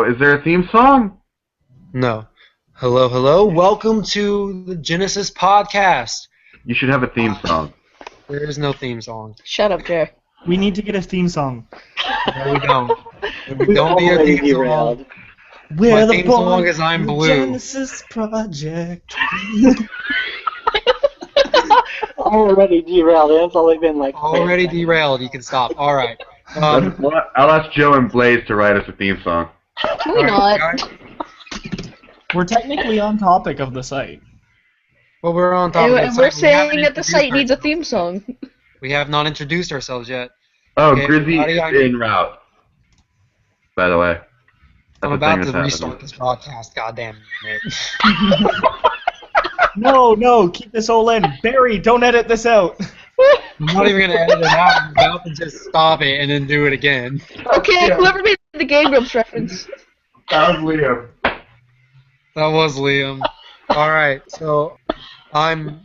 is there a theme song? No. Hello, hello. Welcome to the Genesis podcast. You should have a theme song. There is no theme song. Shut up, Jer. We need to get a theme song. No, we don't. We don't need a theme song. We're My the theme song is I'm Blue. Genesis Project. Already derailed. It's only been like... Already derailed. You can stop. All right. I'll ask Joe and Blaze to write us a theme song. Can we not? We're technically on topic of the site. Well, we're on top of And it. we're saying that the site needs a theme song. We have not introduced ourselves yet. Oh, Okay, Grizzy everybody, is en route. By the way. I'm That's a about thing to that's restart happening. this broadcast. Goddamn it. No, keep this all in. Barry, don't edit this out. I'm not even going to edit it out. I'm about to just stop it and then do it again. Okay, whoever made the Game Grumps reference. That was Liam. That was Liam. All right, so I'm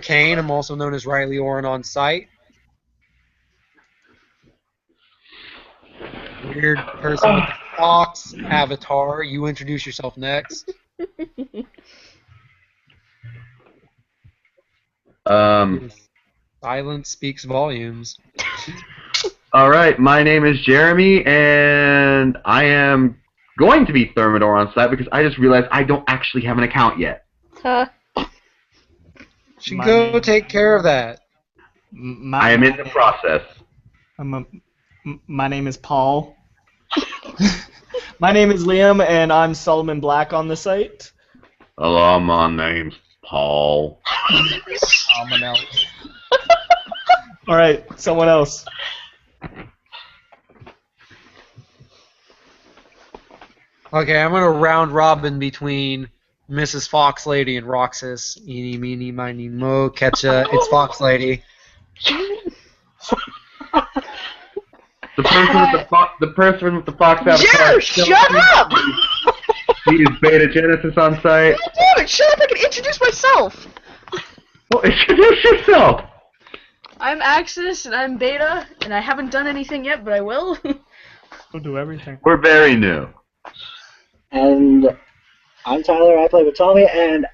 Kane. I'm also known as Riley Oren on site. Weird person with the fox avatar. You introduce yourself next. Silence speaks volumes. Alright, my name is Jeremy, and I am going to be Thermidor on site because I just realized I don't actually have an account yet. Huh? Should go take care of that. I am in the process. My name is Paul. My name is Liam, and I'm Solomon Black on the site. Hello, my name's Paul. Someone else. All right, someone else. Okay, I'm gonna round robin between Mrs. Fox Lady and Roxas. Eeny, meeny, miny, mo, catcha. It's Fox Lady. The person with the fox avatar. Jer, shut up! He is Beta Genesis on site. God damn it, shut up, I can introduce myself! Well, introduce yourself! I'm Axis, and I'm Beta, and I haven't done anything yet, but I will. We'll do everything. We're very new. And I'm Tyler, I play with Tommy, and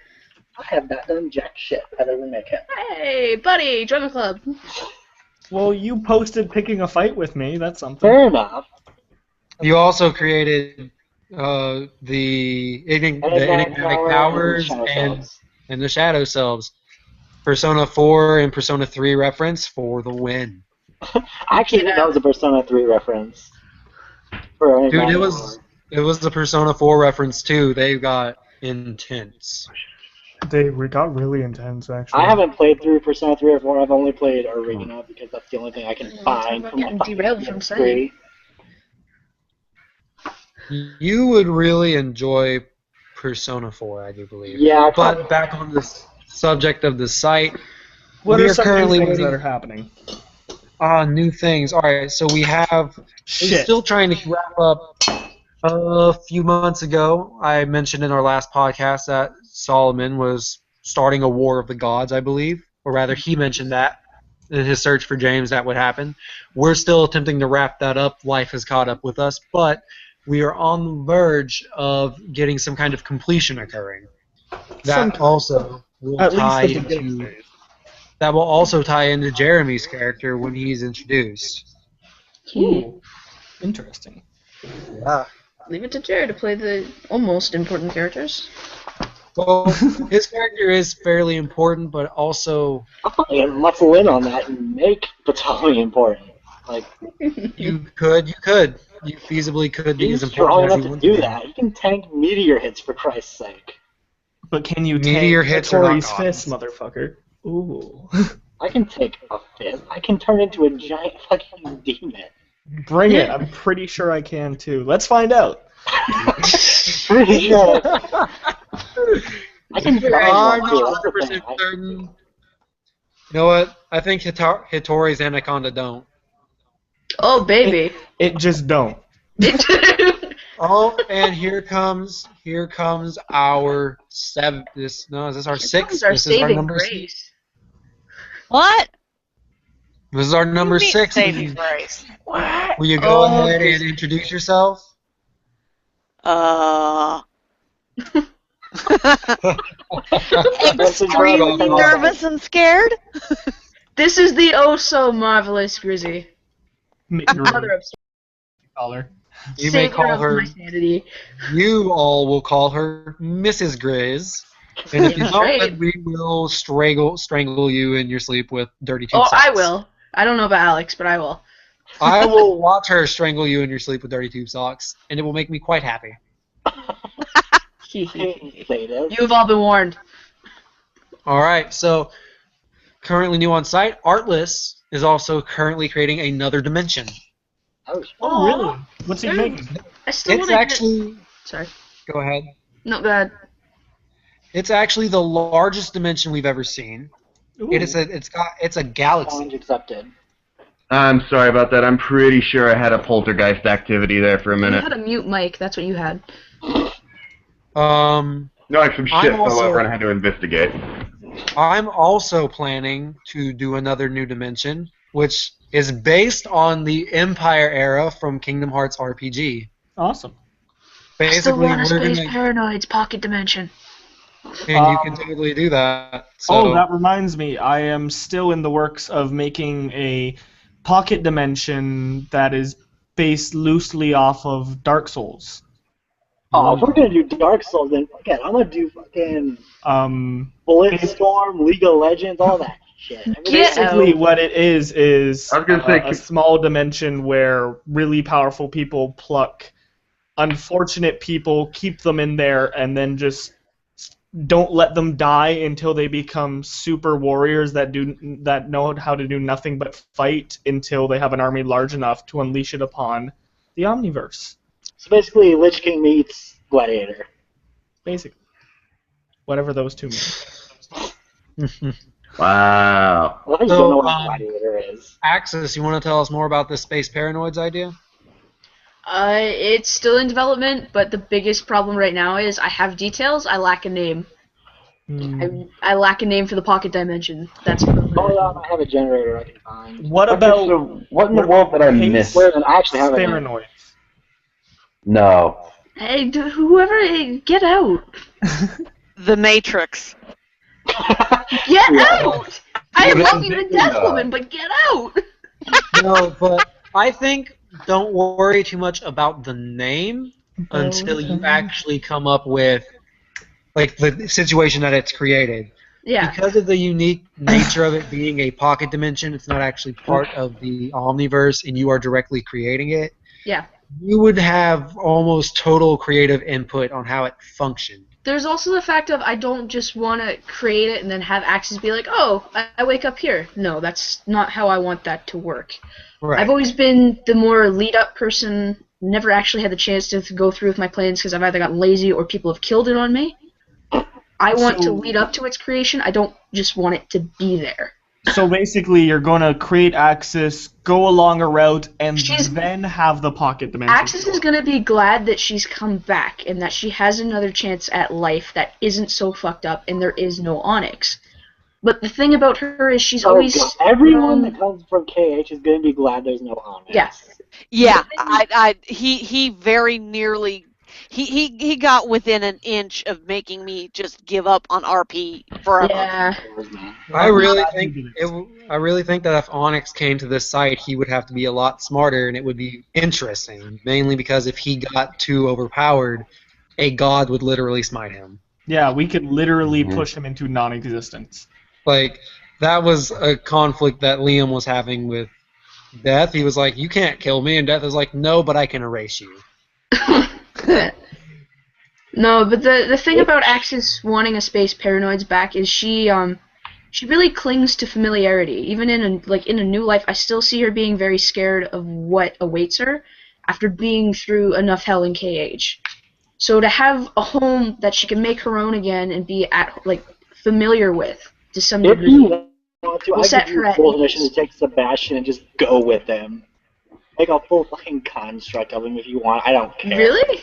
I have not done jack shit other than make him. Hey, buddy, join the club. Well, you posted picking a fight with me. That's something. Fair enough. You also created the enigmatic powers and the shadow selves. Persona 4 and Persona 3 reference for the win. Actually, that was a Persona 3 reference. Dude, it was the Persona 4 reference too. They got intense. They got really intense, actually. I haven't played through Persona 3 or 4. I've only played Arena because that's the only thing I can find from getting the derailed from PS3. You would really enjoy Persona 4, I do believe. Yeah, But back on the subject of the site, What we are are some currently new things waiting- that are happening? new things. All right, so we're Shit. still trying to wrap up. A few months ago, I mentioned in our last podcast that Solomon was starting a war of the gods, I believe, or rather, he mentioned that in his search for James that would happen. We're still attempting to wrap that up. Life has caught up with us, but we are on the verge of getting some kind of completion occurring. That also will At tie least the beginning into. phase. That will also tie into Jeremy's character when he's introduced. Ooh, interesting. Yeah. Leave it to Jared to play the almost important characters. Well, his character is fairly important, but also I'll probably muscle in on that and make Batali important. Like, you feasibly could be as he's strong important as enough you to want do to be. that. He can tank meteor hits, for Christ's sake. But can you Meteor tank hits are not Tori's gods. fist, motherfucker? Ooh. I can take a fist. I can turn into a giant fucking demon. Bring it. I'm pretty sure I can, too. Let's find out. Pretty sure. I can I'm find one, too. not That's the 100% thing. certain. You know what? I think Hitori's Anaconda don't. Oh, baby. It just don't. Oh, and here comes our seventh. Is this our sixth? Our This is our saving number grace. What? This is our number You mean 6. saving grace. Will you go Oh, ahead and introduce yourself? Extremely nervous and scared? This is the oh so marvelous Grizzy. Mother of Caller. You may savior call of her. my sanity. You all will call her Mrs. Grizz. And if you That's don't, right. then we will strangle you in your sleep with dirty tube Oh, socks. I will. I don't know about Alex, but I will. I will watch her strangle you in your sleep with dirty tube socks, and it will make me quite happy. You've all been warned. All right, so currently new on site, Artless is also currently creating another dimension. Oh, really? What's he There- making? I still It's want to actually. Sorry. Go ahead. No, go ahead. It's actually the largest dimension we've ever seen. Ooh. It's a galaxy. Challenge accepted. I'm sorry about that. I'm pretty sure I had a poltergeist activity there for a You minute. had a mute mic. That's what you had. Um, No, like some shit I'm fell also- over and I had to investigate. I'm also planning to do another new dimension, which is based on the Empire era from Kingdom Hearts RPG. Awesome. I still Basically, want a we're Space gonna, Paranoids Pocket Dimension. and you can totally do that. So, Oh, that reminds me. I am still in the works of making a pocket dimension that is based loosely off of Dark Souls. Oh, if we're gonna do Dark Souls, then fucking, I'm gonna do fucking Bulletstorm, League of Legends, all that shit. Get Basically, out. what it is I was gonna say, a small dimension where really powerful people pluck unfortunate people, keep them in there, and then just don't let them die until they become super warriors that know how to do nothing but fight until they have an army large enough to unleash it upon the Omniverse. So basically, Lich King meets Gladiator. Basically, whatever those two mean. wow. Well, I just So, don't know what Gladiator is. Axis, you want to tell us more about this Space Paranoids idea? It's still in development, but the biggest problem right now is I have details. I lack a name. I lack a name for the Pocket Dimension. That's Oh, yeah, I have a generator I can find. What about so what in the world did I miss? Wait, I actually have a name. Paranoid? No. Hey, whoever, get out! The Matrix. Get out! I love you to death, woman, but get out! No, but I think don't worry too much about the name until you actually come up with like the situation that it's created. Yeah. Because of the unique nature of it being a pocket dimension, it's not actually part of the Omniverse, and you are directly creating it. Yeah. You would have almost total creative input on how it functioned. There's also the fact of I don't just want to create it and then have Axis be like, oh, I wake up here. No, that's not how I want that to work. Right. I've always been the more lead-up person, never actually had the chance to go through with my plans because I've either gotten lazy or people have killed it on me. I want to lead up to its creation. I don't just want it to be there. So basically, you're going to create Axis, go along a route, and She's- then have the pocket dimension. Axis is going to be glad that she's come back and that she has another chance at life that isn't so fucked up and there is no Onyx. But the thing about her is she's always... Everyone that comes from KH is going to be glad there's no Onyx. Yes. Yeah, he very nearly he got within an inch of making me just give up on RP forever. Yeah. I really think that if Onyx came to this site, he would have to be a lot smarter, and it would be interesting. Mainly because if he got too overpowered, a god would literally smite him. Yeah, we could literally push him into non-existence. Like that was a conflict that Liam was having with Death. He was like, "You can't kill me," and Death was like, "No, but I can erase you." No, but the thing about Axis wanting a Space Paranoids back is she really clings to familiarity. Even in a new life, I still see her being very scared of what awaits her after being through enough hell in KH. So to have a home that she can make her own again and be familiar with to some If degree. you want to, We'll I set could do her a at full ease. mission to take Sebastian and just go with him. Make a full fucking construct of him if you want. I don't care. Really?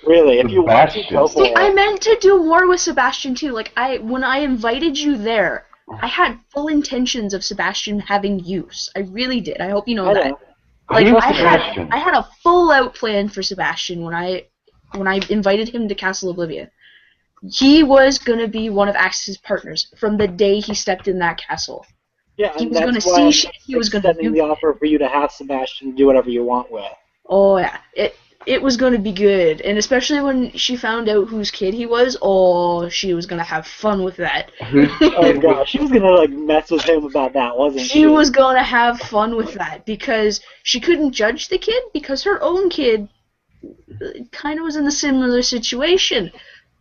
Really, if you want to, go for See, it. I meant to do more with Sebastian too. Like when I invited you there, I had full intentions of Sebastian having use. I really did. I hope you know I that. know. Like Who's I Sebastian? had a full out plan for Sebastian when I when I invited him to Castle Oblivion, he was gonna be one of Axis's partners from the day he stepped in that castle. Yeah, He and was gonna that's why see shit. He was gonna extending do. the offer for you to have Sebastian do whatever you want with. Oh yeah, it was gonna be good, and especially when she found out whose kid he was. Oh, she was gonna have fun with that. Oh god, she was gonna like mess with him about that, wasn't she? She was gonna have fun with that because she couldn't judge the kid because her own kid kind of was in a similar situation.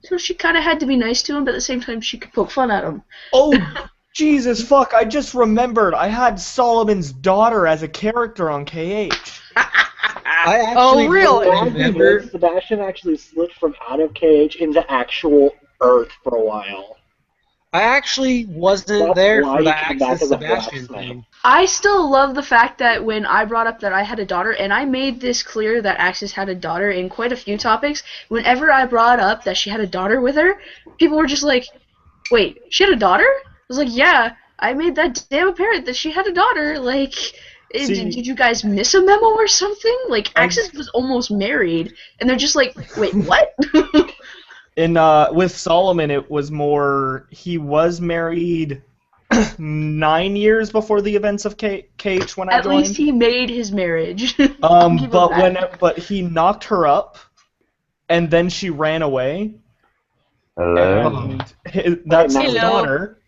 So she kind of had to be nice to him, but at the same time she could poke fun at him. Oh, Jesus fuck! I just remembered. I had Solomon's daughter as a character on KH. I actually Oh, really? remember. Sebastian actually slipped from out of KH into actual Earth for a while. I actually wasn't That's there why for the he came back Axis as a Sebastian blacksmith. thing. I still love the fact that when I brought up that I had a daughter, and I made this clear that Axis had a daughter in quite a few topics, whenever I brought up that she had a daughter with her, people were just like, wait, she had a daughter? I was like, yeah, I made that damn apparent that she had a daughter. Like, See- did you guys miss a memo or something? Like, Axis was almost married, and they're just like, wait, what? In with Solomon, it was more he was married 9 years before the events of KH when I At joined. least he made his marriage. I'll give him that. But he knocked her up, and then she ran away. Hello. And that's his Hello. daughter.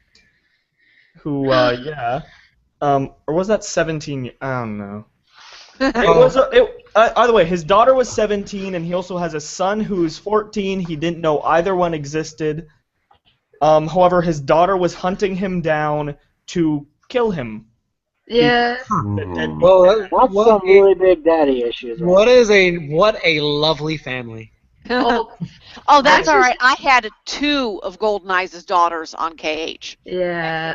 Who or was that 17? I don't know. It was either way. His daughter was 17, and he also has a son who's 14. He didn't know either one existed. However, his daughter was hunting him down to kill him. Yeah. Well, That's some really big daddy issues. Right? what a lovely family. Oh, Oh, that's all Axis- right. I had 2 of Golden Eyes' daughters on KH. yeah.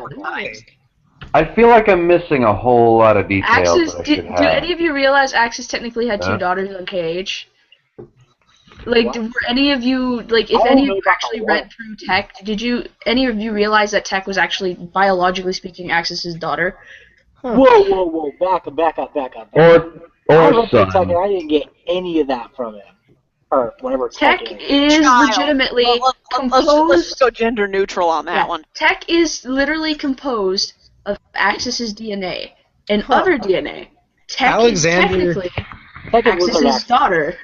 I feel like I'm missing a whole lot of details Axis, that I should do have. any of you realize Axis technically had 2 Huh? daughters on KH? Like, What? were any of you, like, if I any don't of you know actually about read through Tech, any of you realize that Tech was actually, biologically speaking, Axis's daughter? Whoa, back up. Or I read through Tech son. and I didn't get any of that from him. Or whatever Tech Tech is. is Child. legitimately Let's composed. go gender neutral on that Yeah, one. Tech is literally composed of Axis's DNA and other DNA. Tech Alexander- is technically Tech is Axis's Lizard daughter.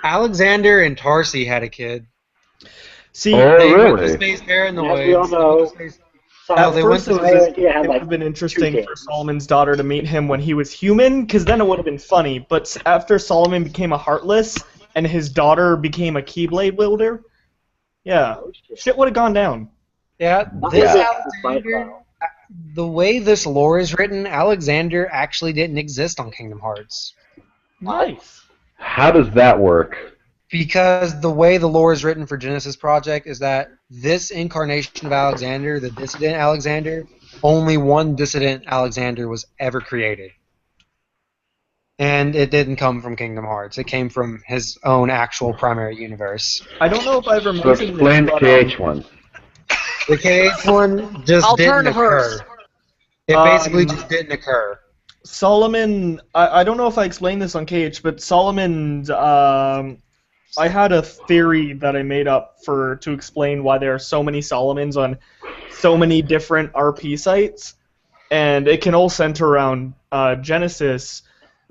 Alexander and Tarsi had a kid. See, Oh, They went to really? Space Paranoid. As we all know, at they first went it to was space. Yeah, had it would like have been interesting 2 for kids. Solomon's daughter to meet him when he was human, because then it would have been funny. But after Solomon became a Heartless and his daughter became a Keyblade wielder, yeah, shit would have gone down. Yeah, Not this really Alexander, though. the way this lore is written, Alexander actually didn't exist on Kingdom Hearts. Nice. How does that work? Because the way the lore is written for Genesis Project is that this incarnation of Alexander, the dissident Alexander, only one dissident Alexander was ever created. And it didn't come from Kingdom Hearts. It came from his own actual primary universe. I don't know if I ever So mentioned explain this, the but, KH one. The KH one just didn't Alternaverse. occur. It basically Um, just didn't occur. Solomon, I don't know if I explained this on KH, but Solomon's, I had a theory that I made up to explain why there are so many Solomons on so many different RP sites, and it can all center around Genesis.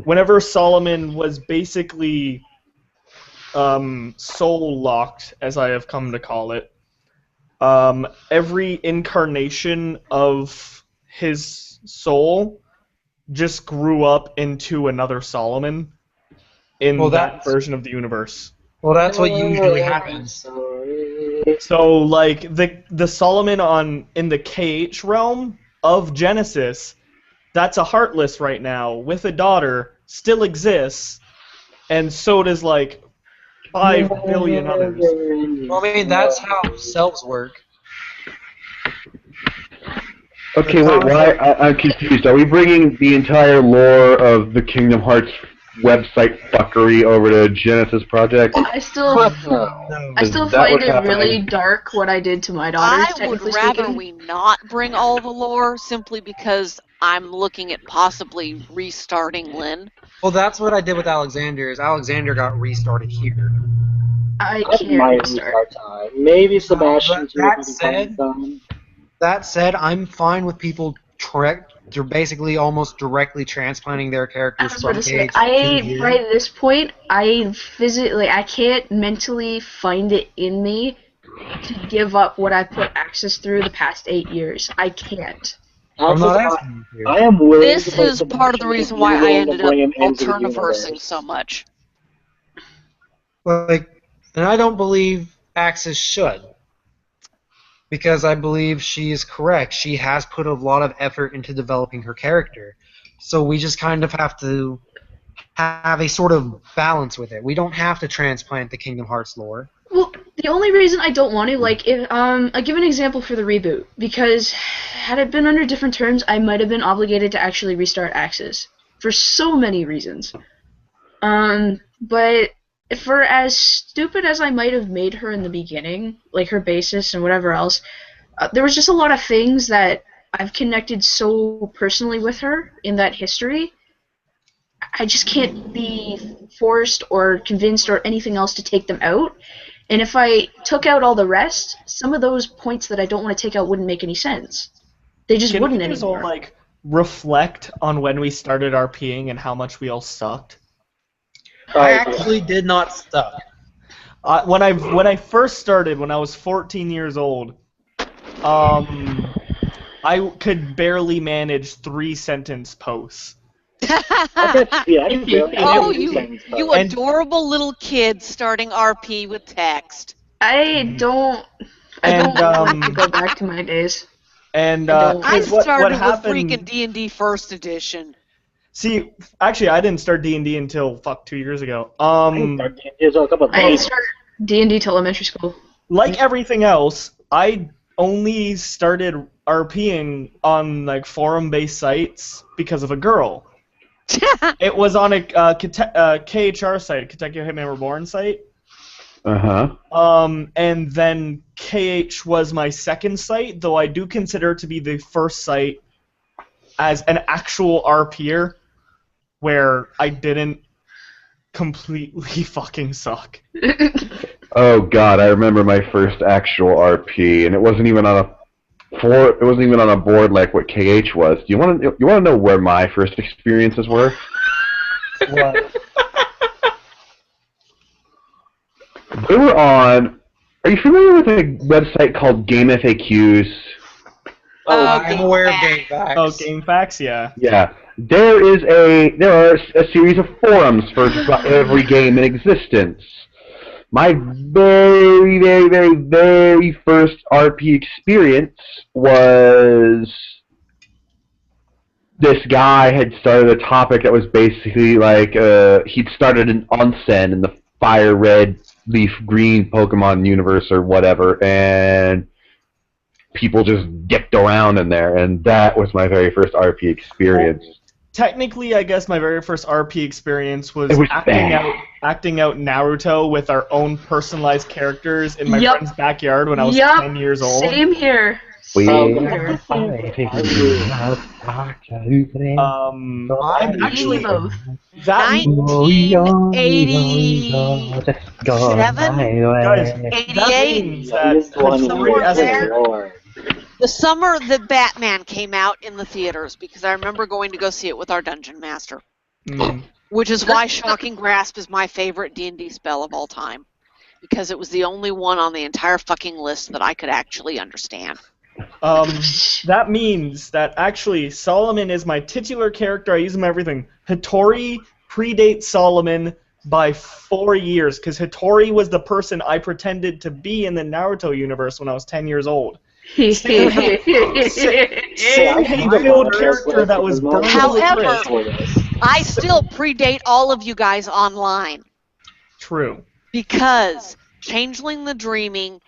Whenever Solomon was basically soul locked, as I have come to call it, every incarnation of his soul just grew up into another Solomon in Well, that that's- version of the universe. Well, that's what usually happens. So, like the Solomon in the KH realm of Genesis, that's a Heartless right now with a daughter, still exists, and so does like 5 billion others. Well, I mean, that's how cells work. Okay, wait, why? I'm confused. Are we bringing the entire lore of the Kingdom Hearts website fuckery over to Genesis Project? I still Is that find what's it really happening? dark what I did to my daughters. I would technically rather speaking. we not bring all the lore simply because I'm looking at possibly restarting Lynn. Well, that's what I did with Alexander. Is Alexander got restarted here. I I can't might restart. restart time. Maybe Sebastian too. that if he can said- find some. That said, I'm fine with people they're basically almost directly transplanting their I characters was from about to say, KH to here. by this point, I can't mentally find it in me to give up what I've put Axis through the past 8 years. I can't. I'm not Axis, asking you to. I am willing This to play is part of the Sebastian if reason you're why I willing to ended up bring him into the alterniversing universe. so much. And I don't believe Axis should. Because I believe she is correct. She has put a lot of effort into developing her character. So we just kind of have to have a sort of balance with it. We don't have to transplant the Kingdom Hearts lore. Well, the only reason I don't want to, I give an example for the reboot, because had it been under different terms, I might have been obligated to actually restart Axis. For so many reasons. But for as stupid as I might have made her in the beginning, like her basis and whatever else, there was just a lot of things that I've connected so personally with her in that history. I just can't be forced or convinced or anything else to take them out. And if I took out all the rest, some of those points that I don't want to take out wouldn't make any sense. They just Can wouldn't we just all anymore. reflect on when we started RPing and how much we all sucked? I actually did not suck. When I first started, when I was 14 years old, I could barely manage 3-sentence posts. I can barely Oh, do you things, you but- And- adorable little kid starting RP with text. I don't And, want to go back to my days. And I don't- I 'cause what started with happened? freaking D&D First Edition. See, actually, I didn't start D&D until 2 years ago. I didn't start D&D until a couple of I didn't days. start D&D till elementary school. Like everything else, I only started RPing on forum-based sites because of a girl. It was on a KHR site, Kentucky Hitman Reborn site. And then KH was my second site, though I do consider it to be the first site as an actual RPer where I didn't completely fucking suck. Oh God, I remember my first actual RP, and it wasn't even on a board like what KH was. You want to know where my first experiences were? What? They were on. Are you familiar with a website called Game FAQs? I'm aware of GameFAQs. Oh, GameFAQs, yeah. Yeah, there are a series of forums for every game in existence. My very, very, very, very first RP experience was this guy had started a topic that was basically like he'd started an onsen in the fire red, leaf green Pokemon universe or whatever, and people just dipped around in there, and that was my very first RP experience. Technically, I guess my very first RP experience was, It was acting bad. out Naruto with our own personalized characters in my Yup. friend's backyard when I was Yup. 10 years old. Same here. We Same. I'm Actually, both. that 1987? guys, 88? that means that Youngest one somewhere here, there. Lord. The summer that Batman came out in the theaters, because I remember going to go see it with our Dungeon Master. Mm. Which is why Shocking Grasp is my favorite D&D spell of all time. Because it was the only one on the entire fucking list that I could actually understand. That means that actually Solomon is my titular character. I use him in everything. Hattori predates Solomon by 4 years, because Hattori was the person I pretended to be in the Naruto universe when I was 10 years old. Same hate-filled character that was burned However- to the crisp. I still predate all of you guys online. True. Because Changeling the Dreaming,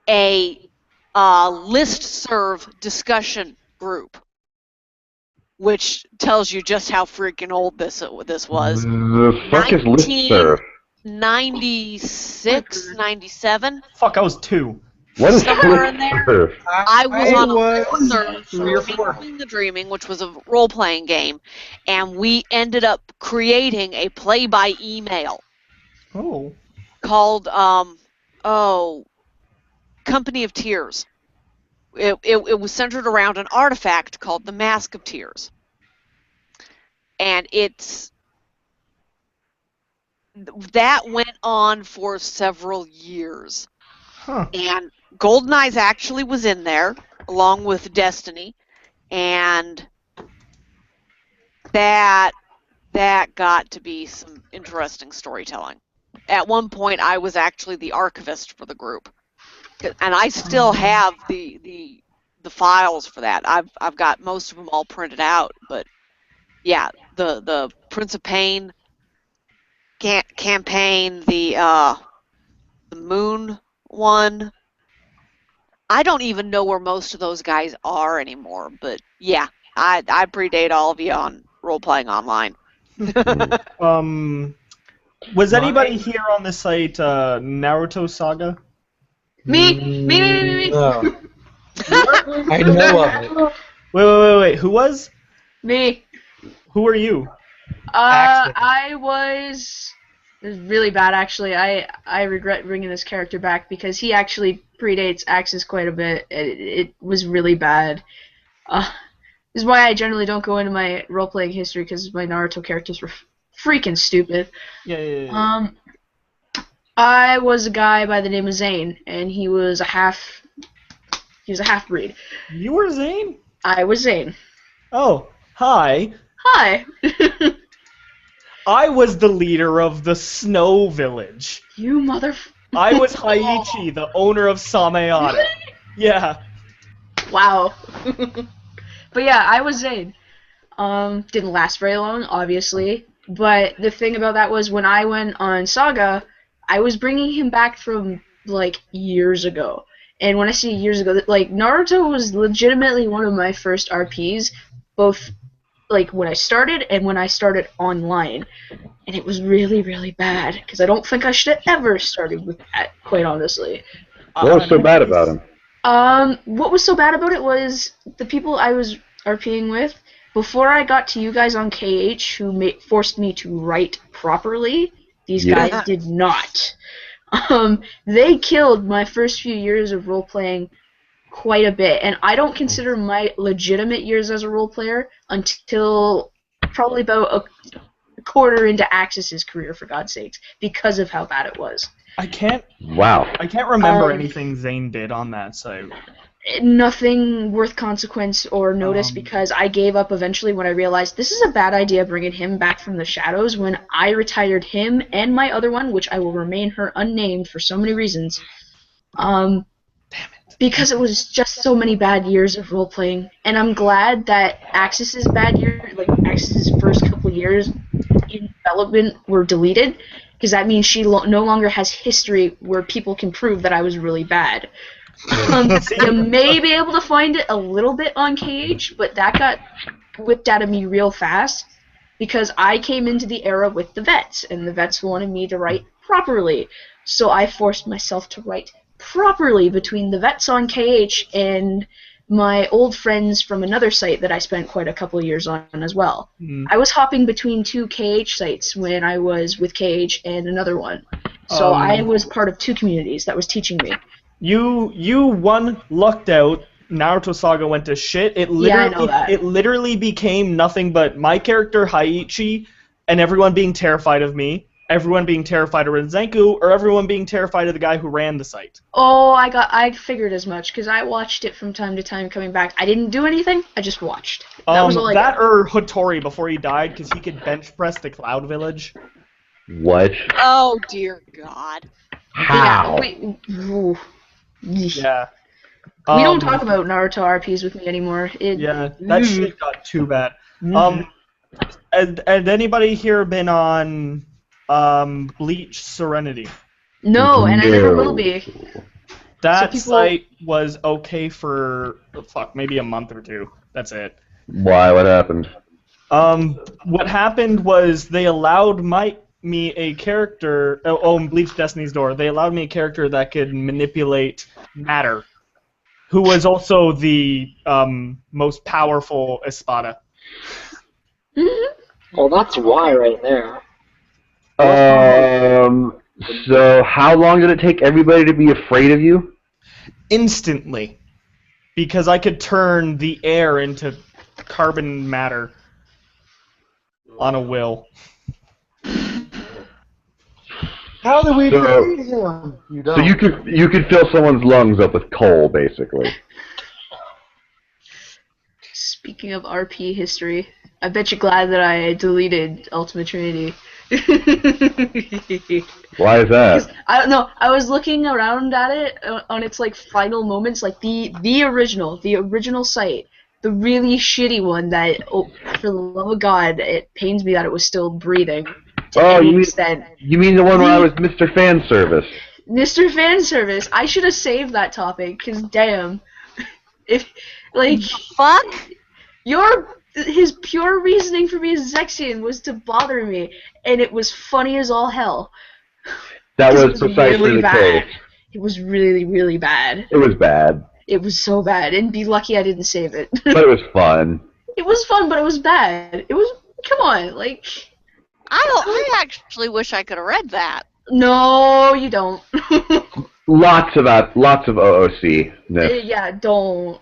a listserv discussion group, which tells you just how freaking old this was. The fuck is 19 listserv? 96, 97. Fuck, I was 2. What is Somewhere in there. listserv? I was on a was listserv 3 or for 4. Changeling the Dreaming, which was a role-playing game, and we ended up creating a play-by-email Oh. called Company of Tears. It was centered around an artifact called the Mask of Tears, and that went on for several years. Huh. And Golden Eyes actually was in there along with Destiny, and that got to be some interesting storytelling. At one point, I was actually the archivist for the group, and I still have the files for that. I've got most of them all printed out, but yeah, the Prince of Pain campaign, the Moon one. I don't even know where most of those guys are anymore, but yeah, I predate all of you on role-playing online. Was anybody here on the site Naruto Saga? Me. No. I know of it. Wait. Who was? Me. Who are you? Accident. I was. It was really bad, actually. I regret bringing this character back because he actually predates Axis quite a bit. It was really bad. This is why I generally don't go into my role-playing history, because my Naruto characters were freaking stupid. Yeah. I was a guy by the name of Zane, and he was a half-breed. You were Zane? I was Zane. Oh, hi. Hi. I was the leader of the Snow Village. You I was Haiichi, the owner of Sameada. Yeah. Wow. But yeah, I was Zane. Didn't last very long, obviously. But the thing about that was when I went on Saga, I was bringing him back from, like, years ago. And when I say years ago, like, Naruto was legitimately one of my first RPs, both, like, when I started and when I started online. And it was really, really bad, because I don't think I should have ever started with that, quite honestly. What was so bad about him? What was so bad about it was the people I was RPing with, before I got to you guys on KH, who forced me to write properly, these guys did not. They killed my first few years of role-playing quite a bit, and I don't consider my legitimate years as a role-player until probably about a quarter into Axis's career, for God's sakes, because of how bad it was. I can't remember anything Zane did on that site. Nothing worth consequence or notice, because I gave up eventually when I realized this is a bad idea bringing him back from the shadows, when I retired him and my other one, which I will remain her unnamed for so many reasons. Damn it. Because it was just so many bad years of role-playing, and I'm glad that Axis's bad year, like Axis's first couple years in development were deleted, because that means she no longer has history where people can prove that I was really bad. You may be able to find it a little bit on KH, but that got whipped out of me real fast, because I came into the era with the vets, and the vets wanted me to write properly, so I forced myself to write properly between the vets on KH and my old friends from another site that I spent quite a couple of years on as well. I was hopping between two KH sites when I was with KH and another one. So I was part of two communities that was teaching me. You one lucked out. Naruto Saga went to shit. It literally became nothing but my character Haiichi and everyone being terrified of me, everyone being terrified of Renzenku, or everyone being terrified of the guy who ran the site. Oh, I figured as much, because I watched it from time to time coming back. I didn't do anything, I just watched. That was all I did. Or Hattori before he died, because he could bench press the Cloud Village. What? Oh, dear God. How? Yeah. We don't talk about Naruto RPs with me anymore. That shit got too bad. Had anybody here been on Bleach Serenity? No, and I never will be. That site was okay for maybe a month or two. That's it. Why? What happened? What happened was they allowed me a character. In Bleach Destiny's Door, they allowed me a character that could manipulate matter, who was also the most powerful Espada. Well, that's why right there. So how long did it take everybody to be afraid of you? Instantly. Because I could turn the air into carbon matter on a will. How do we So- defeat him? You So don't. you could fill someone's lungs up with coal, basically. Speaking of RP history, I bet you're glad that I deleted Ultimate Trinity. Why is that? I don't know. I was looking around at it on its like final moments, like the original site, the really shitty one that, oh, for the love of God, it pains me that it was still breathing. To Oh, any you extent. mean the one where I was Mr. Fan Service? Mr. Fan Service. I should have saved that topic, cause damn, if like Fuck? his pure reasoning for being Zexian was to bother me, and it was funny as all hell. That 'Cause was precisely the bad. case. It was really, really bad. It was bad, It was so bad, and be lucky I didn't save it. but it was fun. It was fun, but it was bad. It was, come on, like, I actually wish I could have read that. no, you don't. Lots of OOC. -ness. Yeah, don't.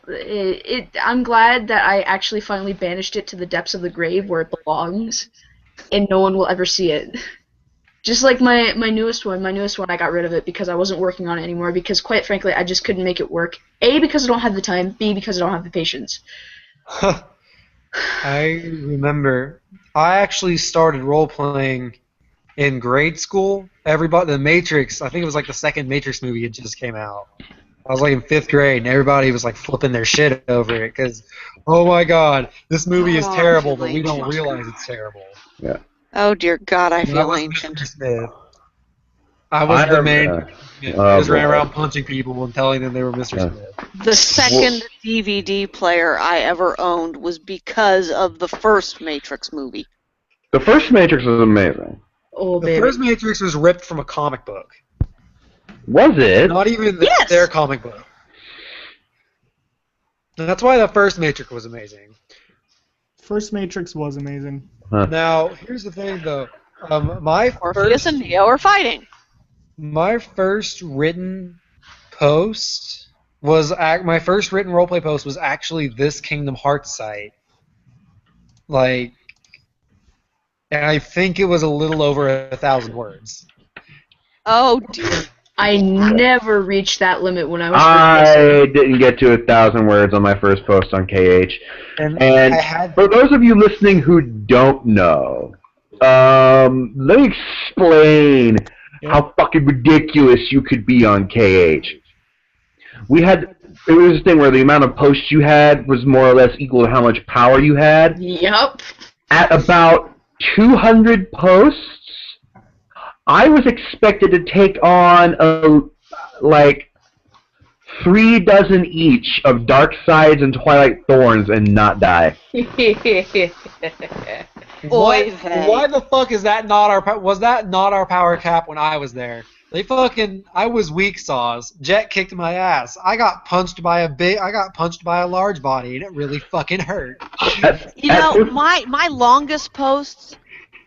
I'm glad that I actually finally banished it to the depths of the grave where it belongs, and no one will ever see it. Just like my newest one. My newest one, I got rid of it because I wasn't working on it anymore, because quite frankly, I just couldn't make it work. A, because I don't have the time. B, because I don't have the patience. I remember I actually started role-playing in grade school. Everybody, The Matrix, I think it was like the second Matrix movie had just came out. I was like in 5th grade, and everybody was like flipping their shit over it because, oh my god, this movie is Oh, terrible, I feel but we don't ancient. realize it's terrible. Oh dear God, I And I feel was ancient. Mr. Smith. I was the main. I just ran around punching people and telling them they were Mr. Smith. The second DVD player I ever owned was because of the first Matrix movie. The first Matrix was amazing. Oh, The baby. first Matrix was ripped from a comic book. Was it? Not even Yes! their comic book. That's why the first Matrix was amazing. First Matrix was amazing. Now, here's the thing, though. My Orpheus and Neo are fighting. My first written post was my first written roleplay post was actually this Kingdom Hearts site. Like, and I think it was a little over 1,000 words. Oh dear. I never reached that limit when I was I didn't get to 1,000 words on my first post on KH. And And I had for those of you listening who don't know, let me explain how fucking ridiculous you could be on KH. It was a thing where the amount of posts you had was more or less equal to how much power you had. Yup. At about 200 posts, I was expected to take on like 3 dozen each of Dark Sides and Twilight Thorns and not die. Oy vey. why the fuck is that not our was that not our power cap when I was there? I was weak sauce. Jet kicked my ass. I got punched by a large body and it really fucking hurt. You know, my longest posts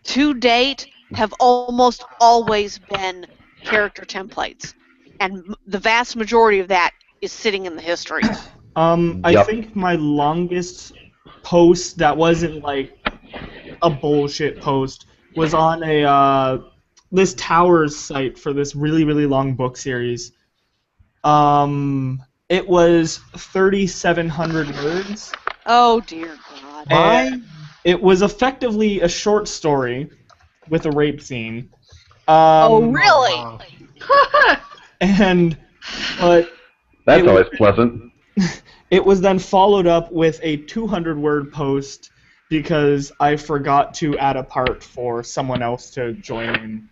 to date have almost always been character templates, and the vast majority of that is sitting in the history. I Yep. think my longest post that wasn't like a bullshit post was on a this Towers site for this really, really long book series. It was 3,700 words. Oh dear God. And it was effectively a short story with a rape scene. Oh really? But That's It always was- pleasant. it was then followed up with a 200-word post because I forgot to add a part for someone else to join in.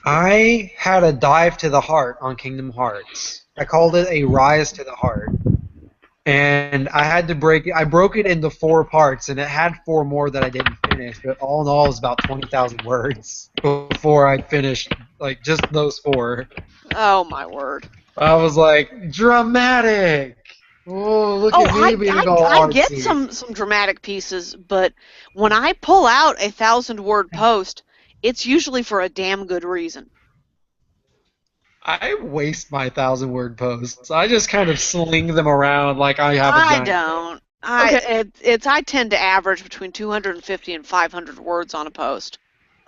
I had a dive to the heart on Kingdom Hearts. I called it a rise to the heart. And I had to break it. I broke it into 4 parts, and it had 4 more that I didn't finish. But all in all, it was about 20,000 words before I finished, like, just those 4. Oh my word. I was like, dramatic! Oh, look at me being all I get artsy. some dramatic pieces, but when I pull out a 1,000-word post, it's usually for a damn good reason. I waste my 1,000-word posts. I just kind of sling them around like I have a I giant. don't. I tend to average between 250 and 500 words on a post.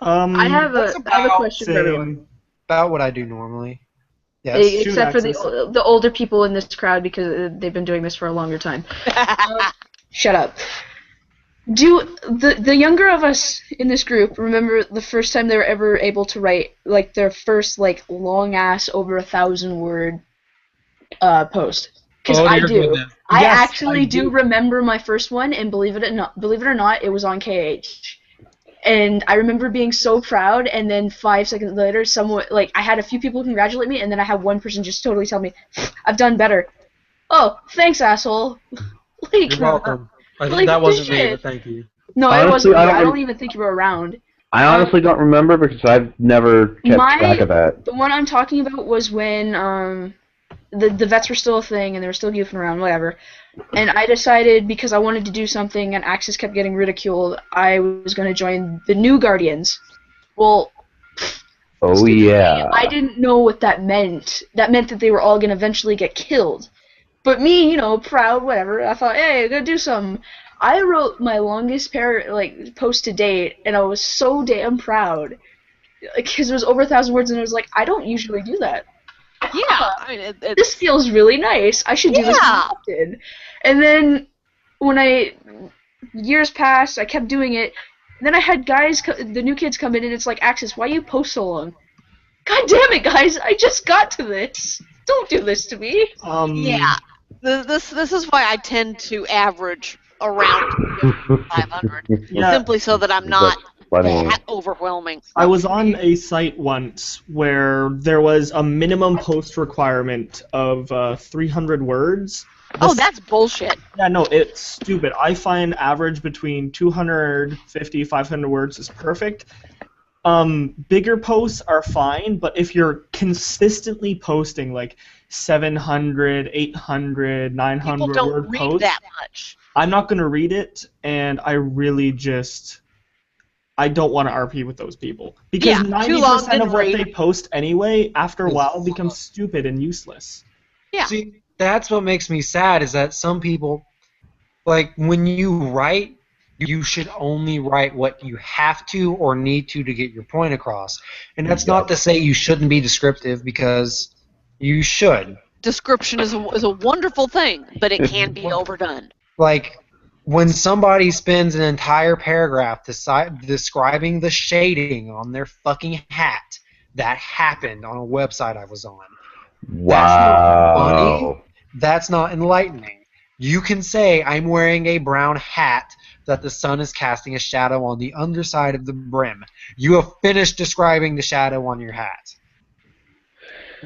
I have That's a about question for everyone. Same. About what I do normally. Yes. Shoot, Except for Axis. the older people in this crowd because they've been doing this for a longer time. Shut up. Do the younger of us in this group remember the first time they were ever able to write like their first like long ass over 1,000-word post? Because Oh, I dear do. goodness. I Yes, actually I do do. remember my first one, and believe it or not, it was on KH. And I remember being so proud, and then 5 seconds later, someone like I had a few people congratulate me, and then I had one person just totally tell me, "I've done better." Oh, thanks, asshole. Like, You're welcome. like, That wasn't me, shit. but thank you. No, it Honestly, wasn't me. I don't I don't rem- even think you were around. I honestly don't remember because I've never kept track of that. The one I'm talking about was when the vets were still a thing and they were still goofing around, whatever. And I decided because I wanted to do something and Axis kept getting ridiculed, I was going to join the New Guardians. Well, Oh yeah. I didn't know what that meant. That meant that they were all going to eventually get killed. But me, you know, proud, whatever, I thought, hey, I'm going to do something. I wrote my longest post to date, and I was so damn proud. Because it was over 1,000 words, and I was like, I don't usually do that. Yeah, I mean, This feels really nice. I should do this more Yeah. often. And then when years passed, I kept doing it. And then I had the new kids come in, and it's like, Axis, why you post so long? God damn it, guys! I just got to this. Don't do this to me. yeah. This is why I tend to average around 500, Yeah. simply so that I'm not That's funny. that overwhelming. I was on a site once where there was a minimum post requirement of 300 words. Oh, that's bullshit. Yeah, no, it's stupid. I find average between 250, 500 words is perfect. Bigger posts are fine, but if you're consistently posting like 700, 800, 900 People don't word read posts, that much. I'm not going to read it, and I really I don't want to RP with those people. Because Yeah, too long, 90% didn't of what read. they post anyway, after a while, becomes stupid and useless. Yeah. See, that's what makes me sad is that some people, like, when you write, you should only write what you have to or need to get your point across. And that's not to say you shouldn't be descriptive, because you should. Description is a wonderful thing, but it can be overdone. Like, when somebody spends an entire paragraph describing the shading on their fucking hat, that happened on a website I was on. Wow. That's not enlightening. You can say, I'm wearing a brown hat that the sun is casting a shadow on the underside of the brim. You have finished describing the shadow on your hat.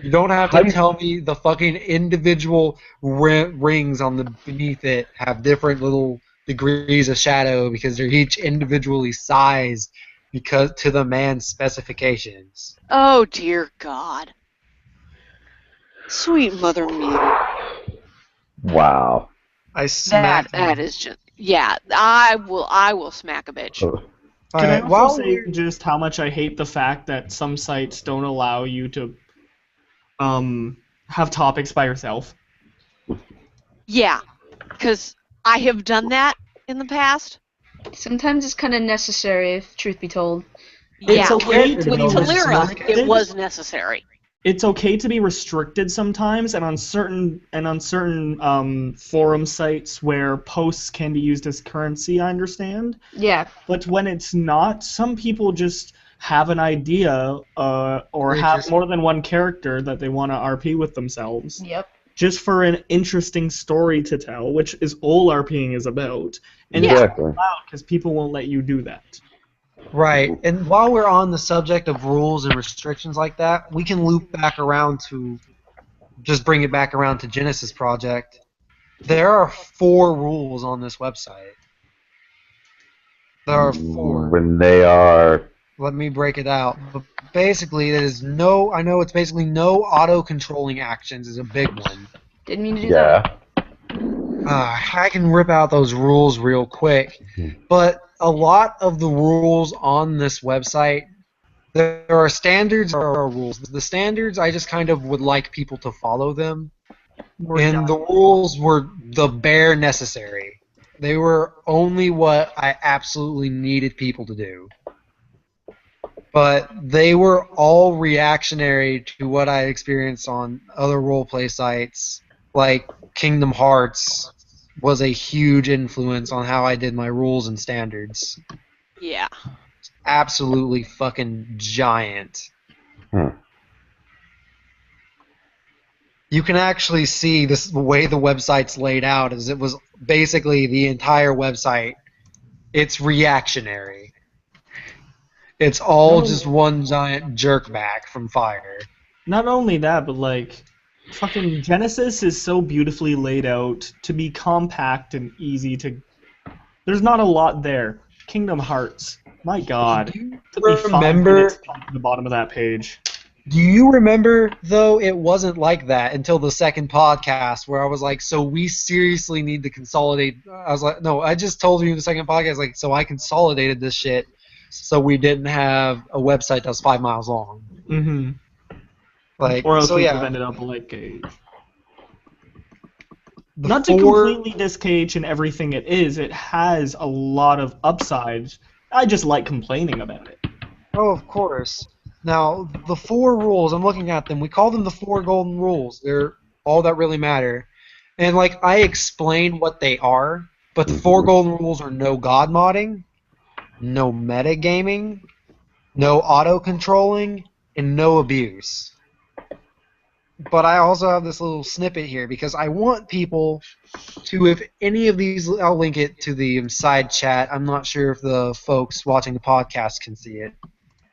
You don't have to tell me the fucking individual rings on the beneath it have different little degrees of shadow because they're each individually sized because to the man's specifications. Oh dear God. Sweet mother mule. Wow. I smacked That is just I will smack a bitch. Can I Alright, also say just how much I hate the fact that some sites don't allow you to have topics by yourself? Yeah, because I have done that in the past. Sometimes it's kind of necessary, if truth be told. It's Yeah, okay with to be Talira, restricted. it was necessary. It's okay to be restricted sometimes, and on certain forum sites where posts can be used as currency, I understand. Yeah. But when it's not, some people just have an idea or They have just- more than one character that they want to RP with themselves, Yep. just for an interesting story to tell, which is all RPing is about. And Exactly. because people won't let you do that. Right, and while we're on the subject of rules and restrictions like that, we can loop back around to, just bring it back around to Genesis Project. There are 4 rules on this website. There are 4. When they are. Let me break it out. But basically, I know it's basically no auto-controlling actions is a big one. Didn't mean to do that. Yeah. I can rip out those rules real quick, but a lot of the rules on this website, there are standards, there are rules. The standards, I just kind of would like people to follow them, and the rules were the bare necessary. They were only what I absolutely needed people to do. But they were all reactionary to what I experienced on other roleplay sites, like Kingdom Hearts was a huge influence on how I did my rules and standards. Yeah. Absolutely fucking giant. You can actually see this the way the website's laid out is it was basically the entire website. It's reactionary. It's all just one giant jerk back from Fire. Not only that, but like, fucking Genesis is so beautifully laid out to be compact and easy to. There's not a lot there. Kingdom Hearts, my God. Do you Took me 5 remember? minutes to get to the bottom of that page. Do you remember though? It wasn't like that until the second podcast where I was like, "So we seriously need to consolidate." I was like, "No, I just told you in the second podcast, like, so I consolidated this shit, so we didn't have a website that was 5 miles long." Mm-hmm. Like, Or else so we yeah. could have ended up like a. The Not to four- completely discage in everything it is, it has a lot of upsides. I just like complaining about it. Oh, of course. Now, the 4 rules, I'm looking at them. We call them the 4 golden rules. They're all that really matter. And, like, I explained what they are, but the 4 golden rules are no god modding, no metagaming, no auto-controlling, and no abuse. But I also have this little snippet here because I want people to, if any of these, I'll link it to the side chat. I'm not sure if the folks watching the podcast can see it.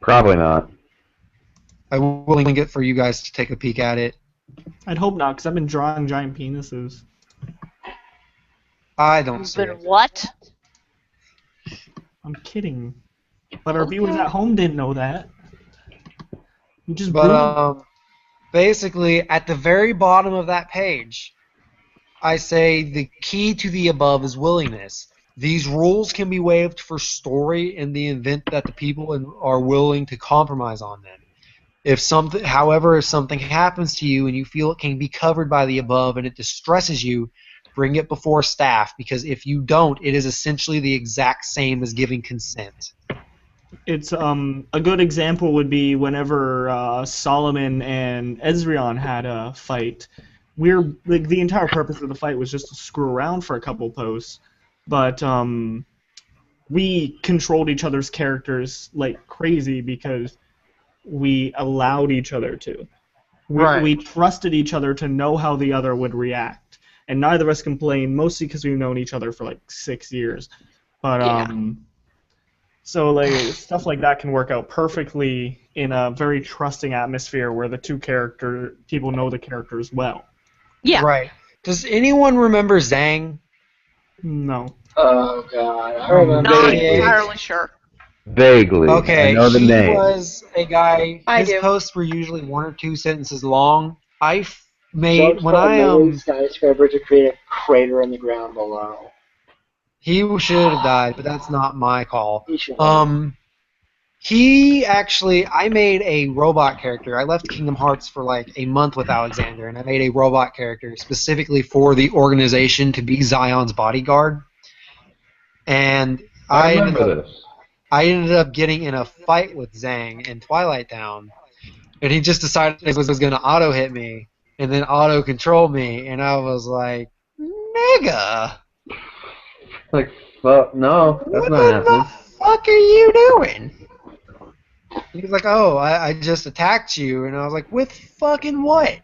Probably not. I will link it for you guys to take a peek at it. I'd hope not, because I've been drawing giant penises. I don't see But it. what? I'm kidding. But our viewers at home didn't know that. You just But ruined basically, at the very bottom of that page, I say the key to the above is willingness. These rules can be waived for story in the event that the people are willing to compromise on them. If something happens to you and you feel it can be covered by the above and it distresses you, bring it before staff, because if you don't, it is essentially the exact same as giving consent. It's a good example would be whenever Solomon and Ezreon had a fight. The entire purpose of the fight was just to screw around for a couple posts, but we controlled each other's characters like crazy because we allowed each other to. We trusted each other to know how the other would react, and neither of us complained, mostly because we've known each other for like 6 years. But so like stuff like that can work out perfectly in a very trusting atmosphere where the people know the characters well. Yeah. Right. Does anyone remember Zhang? No. Oh god, I remember. Not Vaguely. entirely sure. Vaguely. Okay, I know the he name. was a guy. I His do. posts were usually 1 or 2 sentences long. I made Jumped when from I a building skyscraper to create a crater in the ground below. he should have died, but that's not my call. He should. He actually, I made a robot character. I left Kingdom Hearts for like a month with Alexander, and I made a robot character specifically for the organization to be Zion's bodyguard. And I remember this. I ended up getting in a fight with Zhang in Twilight Town, and he just decided he was going to auto hit me and then auto control me, and I was like, nigga, Like, well, no, that's what not the happening. fuck are you doing? He was like, oh, I just attacked you, and I was like, with fucking what?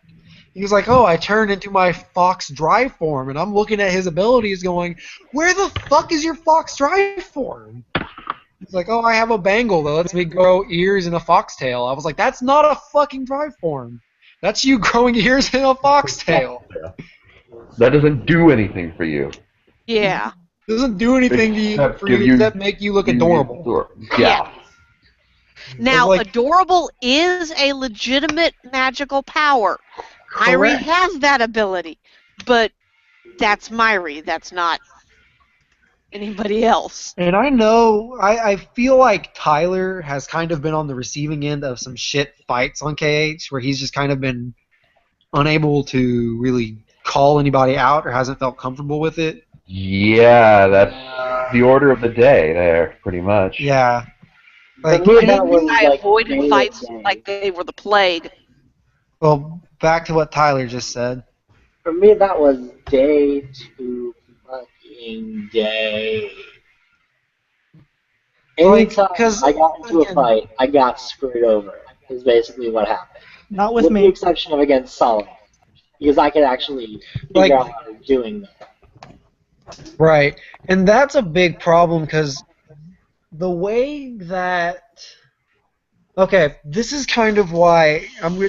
He was like, oh, I turned into my Fox Drive form, and I'm looking at his abilities going, where the fuck is your Fox Drive form? He's like, oh, I have a bangle that lets me grow ears in a foxtail. I was like, that's not a fucking drive form. That's you growing ears in a foxtail. That doesn't do anything for you. Yeah. It doesn't do anything to you, Except for give you you- except make you look adorable. Yeah. Now, like- adorable is a legitimate magical power. Myri Correct. has that ability, but that's Myri. That's not anybody else. And I know, I feel like Tyler has kind of been on the receiving end of some shit fights on KH, where he's just kind of been unable to really call anybody out or hasn't felt comfortable with it. Yeah, that's the order of the day there, pretty much. Yeah. For Like, me, that was I like avoided day fights to day. like they were the plague. well, back to what Tyler just said. For me, that was day to fucking day. Like, Anytime 'cause, I got into a again- fight, I got screwed over. Is basically what happened. Not with With the me. exception of against Solomon, because I could actually Like- figure out what I was doing there. Right. And that's a big problem because the way that. Okay, this is kind of why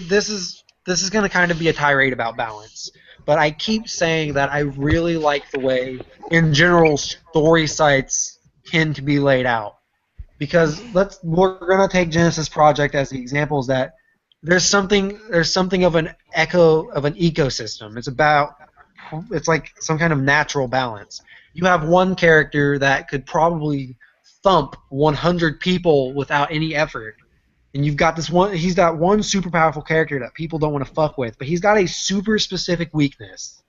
this is going to kind of be a tirade about balance. But I keep saying that I really like the way, in general, story sites tend to be laid out. Because we're going to take Genesis Project as the examples that there's something of an ecosystem. It's like some kind of natural balance. You have one character that could probably thump 100 people without any effort. And you've got he's got one super powerful character that people don't want to fuck with, but he's got a super specific weakness.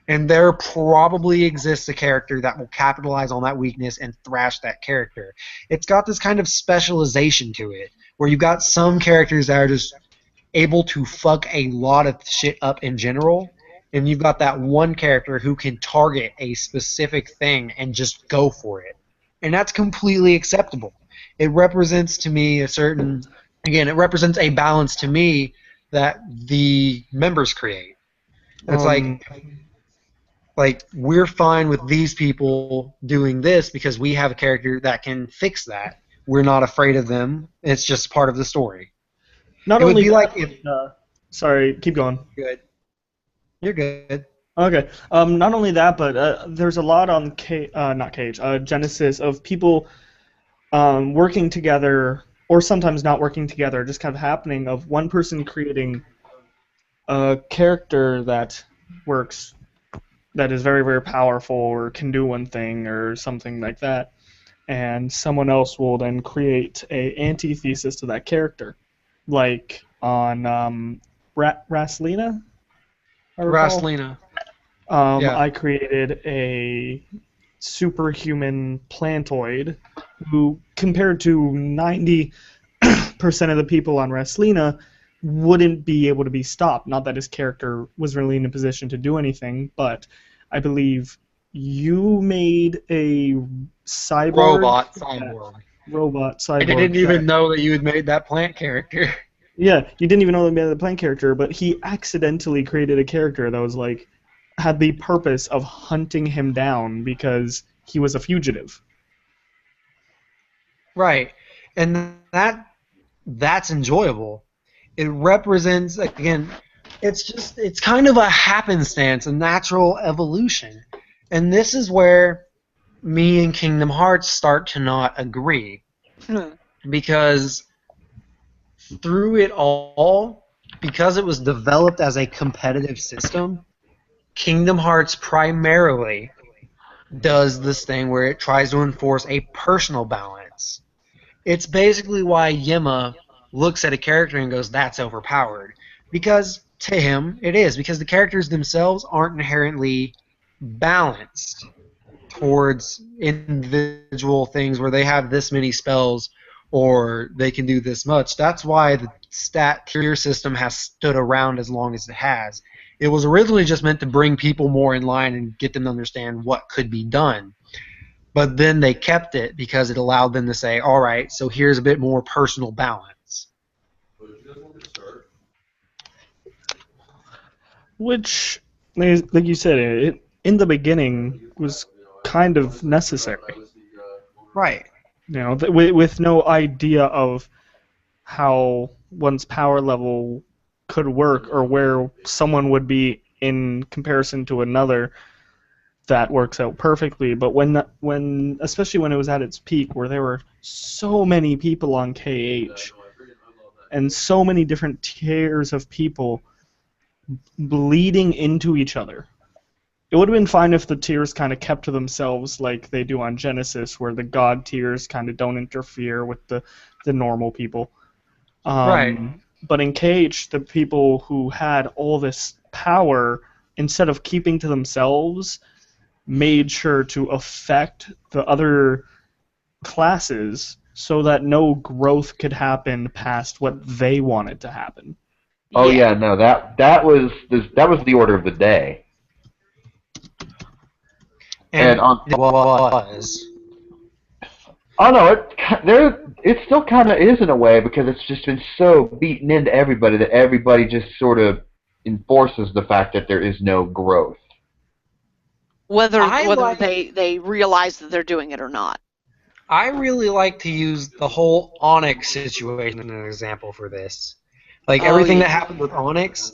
And there probably exists a character that will capitalize on that weakness and thrash that character. It's got this kind of specialization to it, where you've got some characters that are just able to fuck a lot of shit up in general, and you've got that one character who can target a specific thing and just go for it. And that's completely acceptable. It represents to me it represents a balance to me that the members create. It's like we're fine with these people doing this because we have a character that can fix that. We're not afraid of them. It's just part of the story. Not It would only be that, like if sorry, keep going. good. You're good. Okay. Not only that, but there's a lot on Genesis of people working together, or sometimes not working together, just kind of happening of one person creating a character that works, that is very, very powerful, or can do one thing, or something like that, and someone else will then create a antithesis to that character, like on Raslina. I recall. Raslina. Yeah. I created a superhuman plantoid who, compared to 90% of the people on Raslina, wouldn't be able to be stopped. Not that his character was really in a position to do anything, but I believe you made a cyborg. Robot cyborg. I didn't even know that you had made that plant character. Yeah, you didn't even know they made the plant character, but he accidentally created a character that was like, had the purpose of hunting him down because he was a fugitive. Right. And that's enjoyable. It represents, again, it's kind of a happenstance, a natural evolution. And this is where me and Kingdom Hearts start to not agree. Because through it all, because it was developed as a competitive system, Kingdom Hearts primarily does this thing where it tries to enforce a personal balance. It's basically why Yima looks at a character and goes, that's overpowered. Because to him, it is. Because the characters themselves aren't inherently balanced towards individual things where they have this many spells or they can do this much. That's why the stat tier system has stood around as long as it has. It was originally just meant to bring people more in line and get them to understand what could be done. But then they kept it because it allowed them to say, all right, so here's a bit more personal balance. Which, like you said, it in the beginning was kind of necessary. Right. You know, with no idea of how one's power level could work or where someone would be in comparison to another, that works out perfectly. But when especially when it was at its peak, where there were so many people on KH and so many different tiers of people bleeding into each other, It would have been fine if the tiers kind of kept to themselves like they do on Genesis, where the god tiers kind of don't interfere with the normal people. Right. But in KH, the people who had all this power, instead of keeping to themselves, made sure to affect the other classes so that no growth could happen past what they wanted to happen. Oh yeah, no, that was the order of the day. And on it was. oh no, it still kind of is in a way, because it's just been so beaten into everybody that everybody just sort of enforces the fact that there is no growth. Whether like- they realize that they're doing it or not. I really like to use the whole Onyx situation as an example for this. Like everything that happened with Onyx,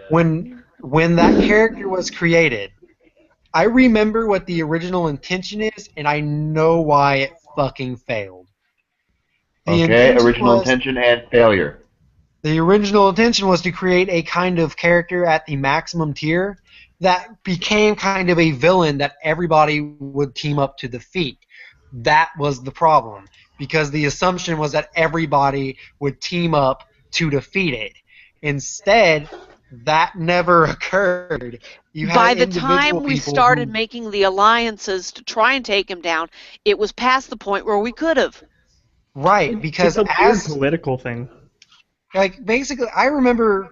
when that character was created, I remember what the original intention is, and I know why it fucking failed. Okay, original intention and failure. The original intention was to create a kind of character at the maximum tier that became kind of a villain that everybody would team up to defeat. That was the problem, because the assumption was that everybody would team up to defeat it. Instead, that never occurred. You had By the individual time we people started who- making the alliances to try and take him down, it was past the point where we could have. Right, because It's a weird as political thing. like basically, I remember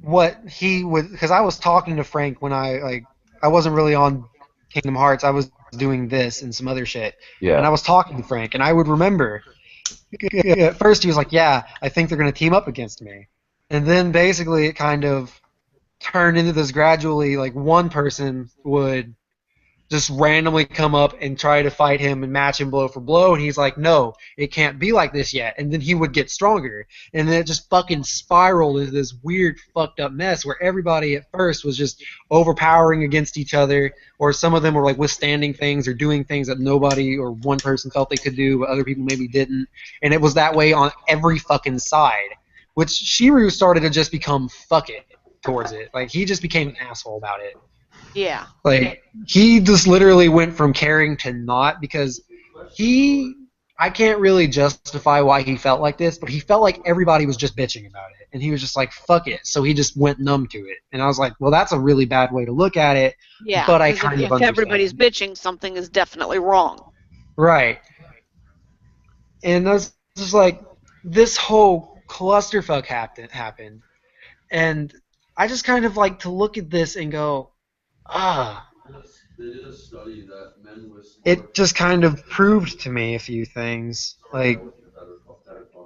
what he would, because I was talking to Frank when I wasn't really on Kingdom Hearts. I was doing this and some other shit, Yeah. and I was talking to Frank, and I would remember. At first, he was like, "Yeah, I think they're gonna team up against me," and then basically it kind of turned into this gradually, like one person would just randomly come up and try to fight him and match him blow for blow, and he's like, no, it can't be like this yet, and then he would get stronger, and then it just fucking spiraled into this weird fucked up mess where everybody at first was just overpowering against each other, or some of them were like withstanding things or doing things that nobody or one person felt they could do but other people maybe didn't, and it was that way on every fucking side, which Shiryu started to just become fuck it towards it. Like, he just became an asshole about it. Yeah. Like, he just literally went from caring to not, because I can't really justify why he felt like this, but he felt like everybody was just bitching about it, and he was just like, fuck it, so he just went numb to it. And I was like, well, that's a really bad way to look at it, Yeah. but I 'cause kind if of understand. everybody's bitching, something is definitely wrong. Right. And that's just like, this whole clusterfuck happened, and I just kind of like to look at this and go, it just kind of proved to me a few things. Like,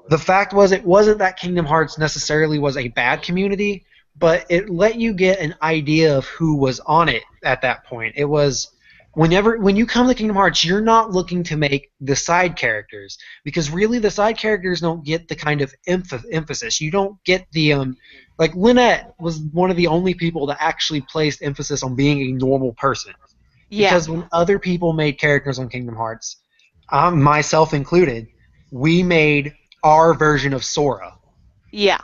the fact was, it wasn't that Kingdom Hearts necessarily was a bad community, but it let you get an idea of who was on it at that point. It was, when you come to Kingdom Hearts, you're not looking to make the side characters, because really the side characters don't get the kind of emphasis. You don't get the like, Lynette was one of the only people that actually placed emphasis on being a normal person. Yeah. Because when other people made characters on Kingdom Hearts, myself included, we made our version of Sora. Yeah.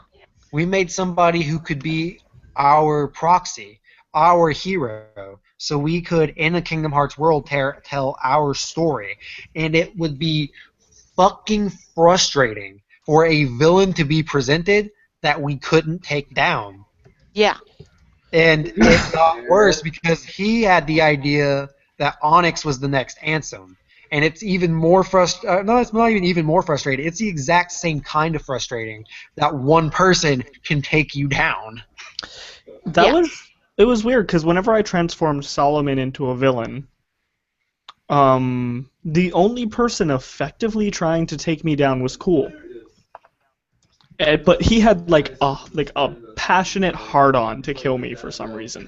We made somebody who could be our proxy, our hero, so we could, in a Kingdom Hearts world, tell our story. And it would be fucking frustrating for a villain to be presented that we couldn't take down. Yeah. And it got worse because he had the idea that Onyx was the next Ansem. And it's even more frustrating. No, it's not even more frustrating. It's the exact same kind of frustrating that one person can take you down. It was weird, because whenever I transformed Solomon into a villain, the only person effectively trying to take me down was Cool. But he had like a passionate hard-on to kill me for some reason.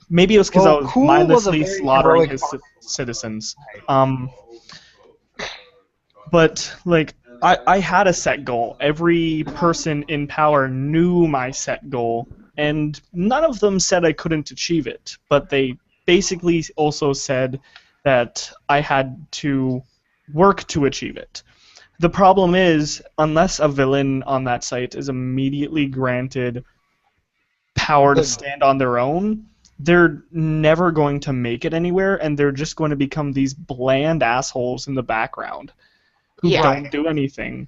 Maybe it was because I was Cool mindlessly was a very slaughtering heroic his citizens. But like, I had a set goal. Every person in power knew my set goal, and none of them said I couldn't achieve it. But they basically also said that I had to work to achieve it. The problem is, unless a villain on that site is immediately granted power to stand on their own, they're never going to make it anywhere, and they're just going to become these bland assholes in the background who Yeah. don't do anything.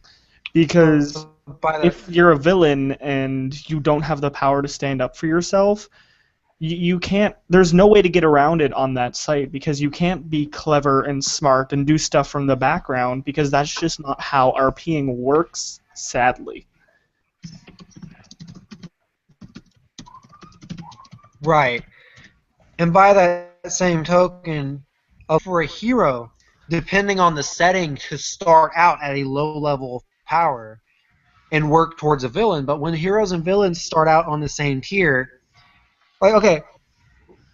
Because By the, if you're a villain and you don't have the power to stand up for yourself, you can't. There's no way to get around it on that site because you can't be clever and smart and do stuff from the background because that's just not how RPing works, sadly. right. And by that same token, for a hero, depending on the setting, to start out at a low level of power and work towards a villain. But when heroes and villains start out on the same tier, like okay,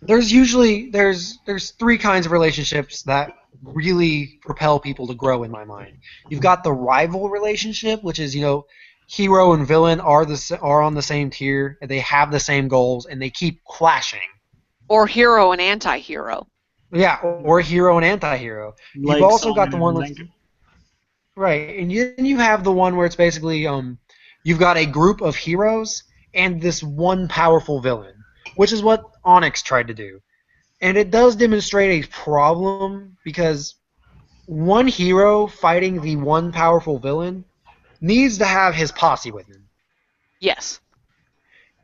there's usually there's three kinds of relationships that really propel people to grow in my mind. You've got the rival relationship, which is hero and villain are on the same tier, and they have the same goals, and they keep clashing. Or hero and anti-hero. Yeah, or hero and anti-hero. Like You've also got Solomon the one and with Zenku. right, and you have the one where it's basically you've got a group of heroes and this one powerful villain, which is what Onyx tried to do. And it does demonstrate a problem because one hero fighting the one powerful villain needs to have his posse with him. Yes.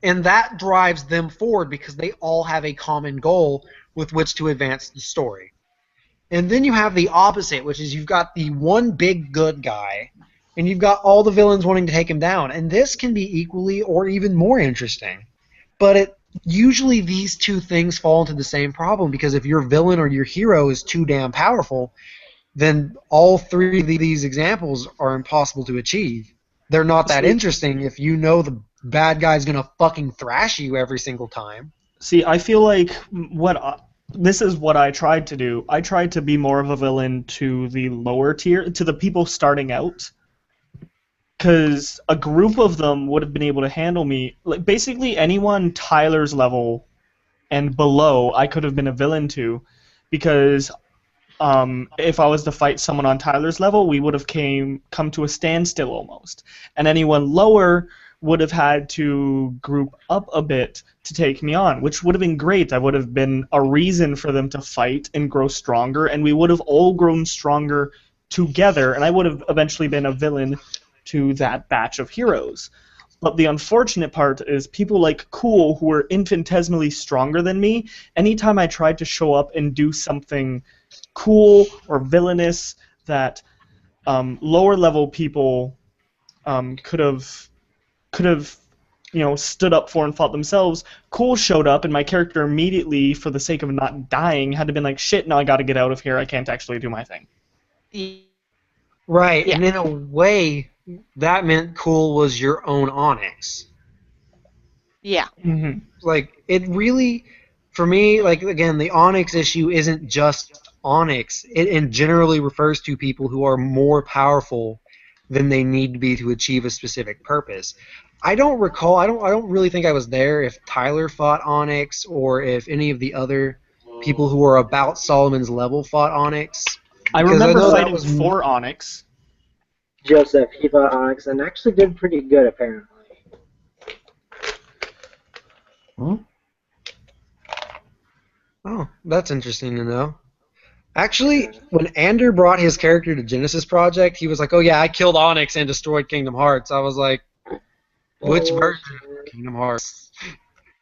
And that drives them forward because they all have a common goal with which to advance the story. And then you have the opposite, which is you've got the one big good guy, and you've got all the villains wanting to take him down. And this can be equally or even more interesting. But usually these two things fall into the same problem, because if your villain or your hero is too damn powerful, then all three of these examples are impossible to achieve. They're not that interesting if you know the bad guy's gonna fucking thrash you every single time. See, I feel like this is what I tried to do. I tried to be more of a villain to the lower tier, to the people starting out, because a group of them would have been able to handle me. Like basically anyone Tyler's level and below, I could have been a villain to, because if I was to fight someone on Tyler's level, we would have come to a standstill almost, and anyone lower would have had to group up a bit to take me on, which would have been great. I would have been a reason for them to fight and grow stronger, and we would have all grown stronger together, and I would have eventually been a villain to that batch of heroes. But the unfortunate part is people like Cool, who were infinitesimally stronger than me, anytime I tried to show up and do something cool or villainous that lower level people could have stood up for and fought themselves, Cool showed up, and my character immediately, for the sake of not dying, had to be like, shit, now I gotta get out of here, I can't actually do my thing. Right, Yeah. and in a way, that meant Cool was your own Onyx. Yeah. Mm-hmm. Like, it really, for me, like, again, the Onyx issue isn't just Onyx. It generally refers to people who are more powerful than they need to be to achieve a specific purpose. I don't recall, I don't really think I was there if Tyler fought Onyx or if any of the other people who are about Solomon's level fought Onyx. I Because remember know that fighting was- for Onyx. Joseph, he fought Onyx and actually did pretty good, apparently. Oh, that's interesting to know. Actually, when Ander brought his character to Genesis Project, he was like, oh yeah, I killed Onyx and destroyed Kingdom Hearts. I was like, which version of Kingdom Hearts?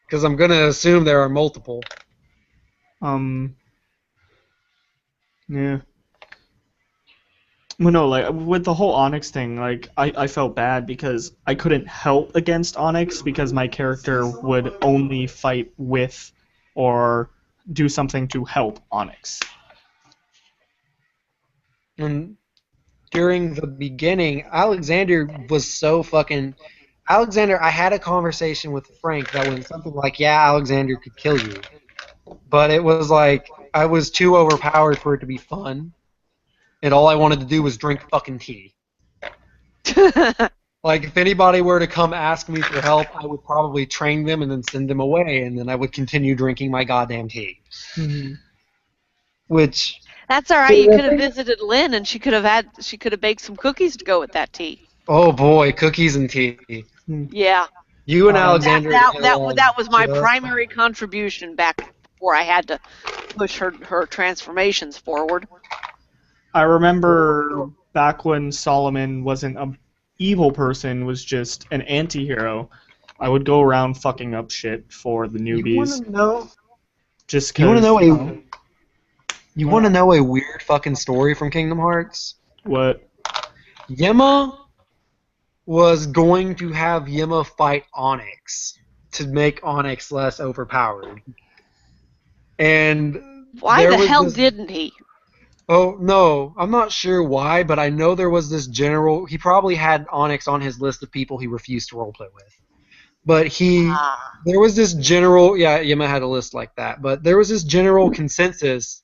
Because I'm going to assume there are multiple. Yeah. Well, no, like, with the whole Onyx thing, like, I felt bad because I couldn't help against Onyx because my character would only fight with or do something to help Onyx. And during the beginning, Alexander was so fucking... Alexander, I had a conversation with Frank that went something like, yeah, Alexander could kill you. But it was like, I was too overpowered for it to be fun. And all I wanted to do was drink fucking tea. Like, if anybody were to come ask me for help, I would probably train them and then send them away, and then I would continue drinking my goddamn tea. Which... That's all right. You could have visited Lynn, and she could have baked some cookies to go with that tea. Oh boy, cookies and tea. Yeah. You and Alexander. That was my just- primary contribution back before I had to push her transformations forward. I remember back when Solomon wasn't an evil person, was just an anti-hero. I would go around fucking up shit for the You newbies. want to know? Just You want to cause, know a? You want to know a weird fucking story from Kingdom Hearts? what? Yema was going to have Yema fight Onyx to make Onyx less overpowered. And Why there the was hell this- didn't he? Oh, no, I'm not sure why, but I know there was this general... He probably had Onyx on his list of people he refused to roleplay with. But there was this general... Yeah, Yema had a list like that. But there was this general consensus.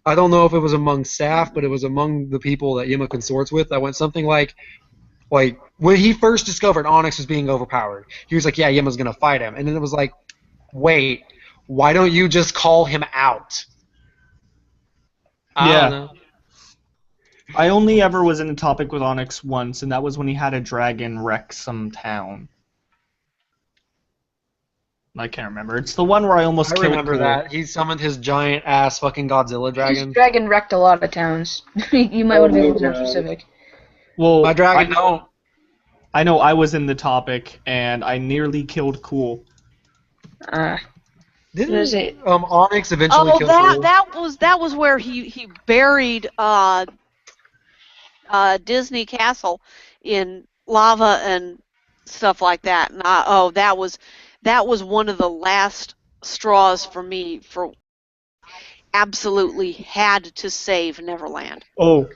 I don't know if it was among staff, but it was among the people that Yema consorts with. That went something like when he first discovered Onyx was being overpowered, he was like, yeah, Yema's going to fight him. And then it was like, wait, why don't you just call him out? I don't know. I only ever was in a topic with Onyx once, and that was when he had a dragon wreck some town. I can't remember. It's the one where I almost I killed remember Cool. that. He summoned his giant ass fucking Godzilla His dragon. dragon wrecked a lot of towns. You might want to be a little more specific. Well, My dragon don't. I know I was in the topic, and I nearly killed Cool. Didn't What is it? Onyx eventually Oh, kill Cool? that was where he buried Disney Castle in lava and stuff like that. And that was one of the last straws for me. For absolutely had to save Neverland. Oh,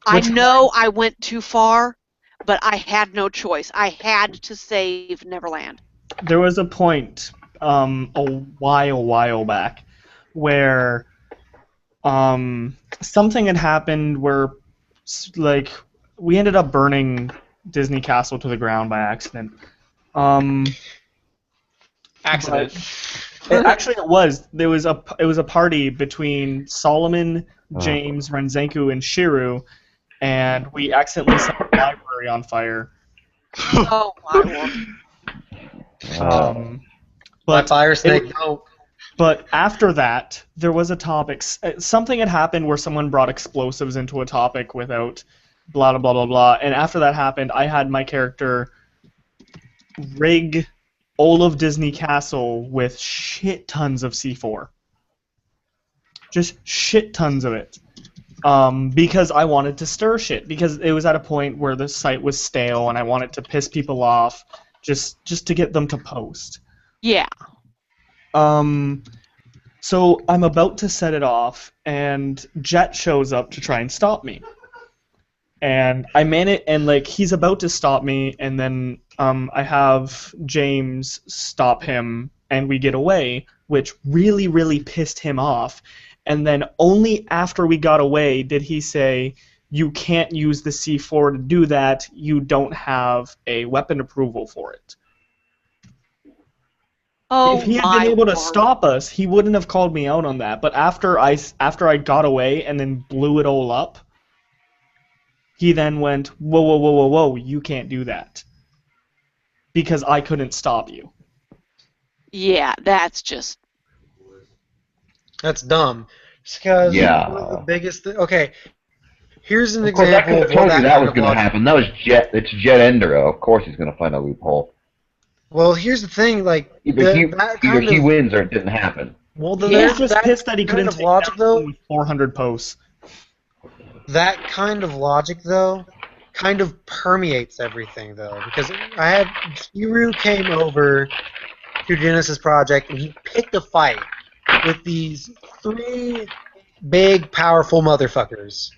I Which know I went too far, but I had no choice. I had to save Neverland. there was a point a while back where something had happened where like we ended up burning Disney Castle to the ground by accident. Accident. Actually, it was. It was a party between Solomon, James, Renzenku, and Shiru, and we accidentally set the library on fire. Oh my lord. But Fire Snake, no. But after that, there was a topic. Something had happened where someone brought explosives into a topic without blah blah blah blah blah. And after that happened, I had my character rig all of Disney Castle with shit tons of C4. Just shit tons of it. Because I wanted to stir shit. Because it was at a point where the site was stale and I wanted to piss people off just to get them to post. Yeah. So I'm about to set it off, and Jet shows up to try and stop me. And I man it, and like he's about to stop me, and then I have James stop him, and we get away, which really, really pissed him off. And then only after we got away did he say, "You can't use the C4 to do that. You don't have a weapon approval for it." Oh, If he had my been able to lord. stop us, he wouldn't have called me out on that. But after I got away and then blew it all up, he then went, "Whoa, whoa, whoa, whoa, whoa! You can't do that because I couldn't stop you." Yeah, that's just. That's dumb. Because Yeah. one of the biggest okay, here's an Of course, I example could of have told what you that that kind was of going to logic. happen. That was Jet. It's Jet Endero. Of course, he's going to find a loophole. Well, here's the thing, like Either that he kind of wins or it didn't happen. well, He there's was just that pissed that he kind couldn't of take logic down though. someone with 400 posts. That kind of logic, though, kind of permeates everything, though, because I had Kiru came over to Genesis Project and he picked a fight with these 3 big, powerful motherfuckers,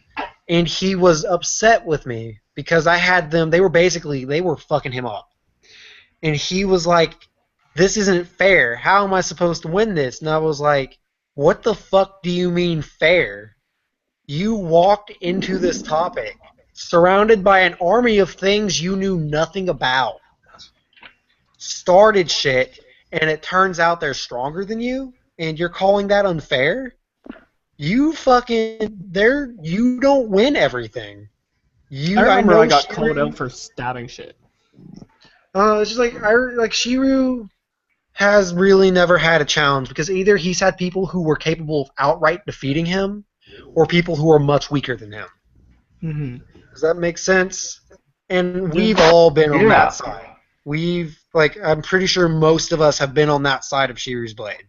and he was upset with me because I had them. They were fucking him up, and he was like, "This isn't fair. How am I supposed to win this?" And I was like, "What the fuck do you mean fair? You walked into this topic surrounded by an army of things you knew nothing about. Started shit, and it turns out they're stronger than you, and you're calling that unfair? You don't win everything. I remember I got Shiru- called out for stabbing shit. It's just like Shiryu has really never had a challenge because either he's had people who were capable of outright defeating him, or people who are much weaker than him. Hmm. Does that make sense? And we've all been on Yeah. that side. I'm pretty sure most of us have been on that side of Shiryu's blade.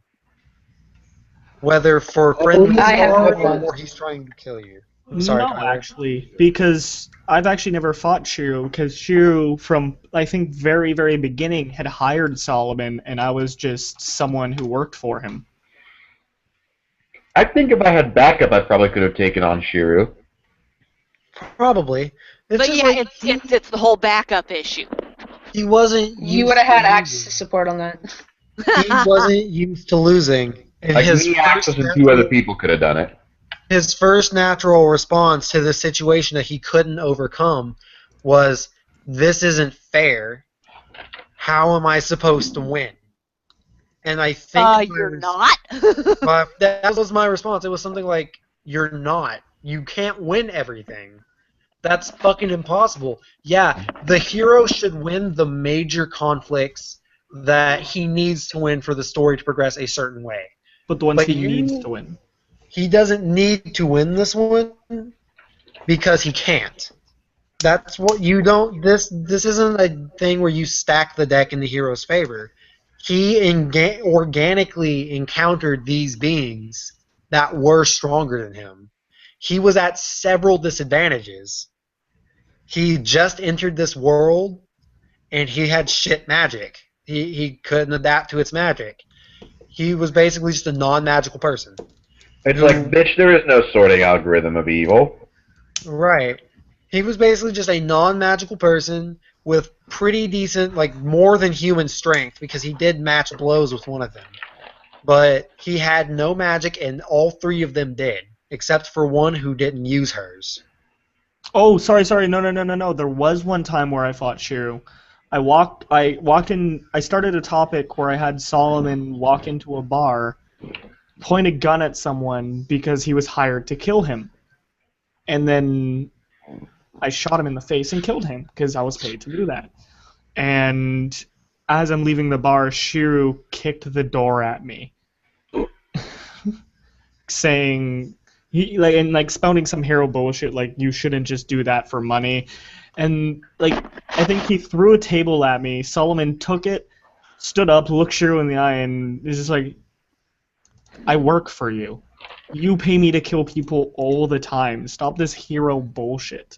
Whether for friendly I have or heard or he's trying to kill you. Sorry, no, Tyler. actually, because I've actually never fought Shiryu, because Shiryu, from I think very, very beginning, had hired Solomon, and I was just someone who worked for him. I think if I had backup, I probably could have taken on Shiryu. Probably. It's But just yeah, like it's the whole backup issue. he wasn't. You used would have to had losing. Axis support on that. He wasn't used to losing. And Like his me, first Axis, and 2 natural- other people could have done it. His first natural response to the situation that he couldn't overcome was, "This isn't fair. How am I supposed to win?" And I think You're not. that was my response. It was something like, "You're not. You can't win everything. That's fucking impossible." Yeah, the hero should win the major conflicts that he needs to win for the story to progress a certain way. But the ones But he you- needs to win. He doesn't need to win this one because he can't. That's what you don't. This isn't a thing where you stack the deck in the hero's favor. He organically encountered these beings that were stronger than him. He was at several disadvantages. He just entered this world, and he had shit magic. He couldn't adapt to its magic. He was basically just a non-magical person. It's like, bitch, there is no sorting algorithm of evil. Right. He was basically just a non-magical person with pretty decent, like more than human strength, because he did match blows with one of them. But he had no magic, and all 3 of them did, except for one who didn't use hers. Oh, sorry. No. There was one time where I fought Shiryu. I walked in. I started a topic where I had Solomon walk into a bar, point a gun at someone because he was hired to kill him, and then I shot him in the face and killed him because I was paid to do that. And as I'm leaving the bar, Shiryu kicked the door at me, saying spouting some hero bullshit like you shouldn't just do that for money. And I think he threw a table at me. Solomon took it, stood up, looked Shiryu in the eye, and is just like, "I work for you. You pay me to kill people all the time. Stop this hero bullshit."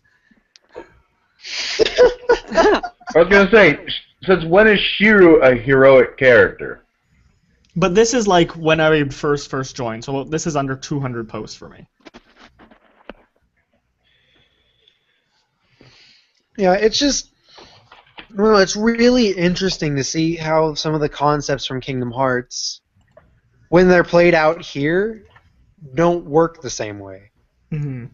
I was gonna say, since when is Shiryu a heroic character? But this is like when I first joined, so this is under 200 posts for me. Yeah, it's just, well, it's really interesting to see how some of the concepts from Kingdom Hearts, when they're played out here, don't work the same way. Mm-hmm.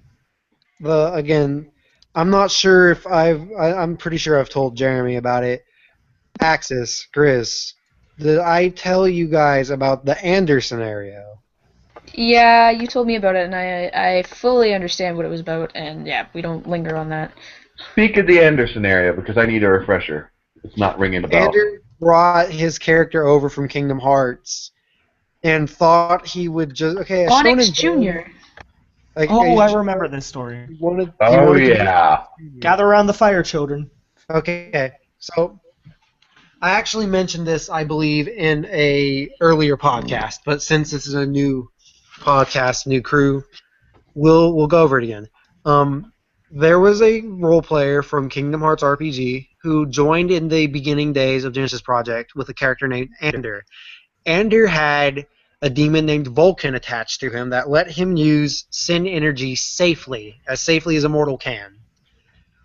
Again, I'm not sure if I'm pretty sure I've told Jeremy about it. Axis, Grizz, did I tell you guys about the Ander scenario? Yeah, you told me about it, and I fully understand what it was about, and yeah, we don't linger on that. Speak of the Ender scenario, because I need a refresher. It's not ringing a bell. Ander brought his character over from Kingdom Hearts and thought he would just Onyx Shonen Jr. Like, Oh, I remember this story. he wanted Oh, to be- yeah. Gather around the fire, children. Okay, so I actually mentioned this, I believe, in a earlier podcast, but since this is a new podcast, new crew, we'll go over it again. There was a role player from Kingdom Hearts RPG who joined in the beginning days of Genesis Project with a character named Ander. Ander had a demon named Vulcan attached to him that let him use Sin energy safely as a mortal can.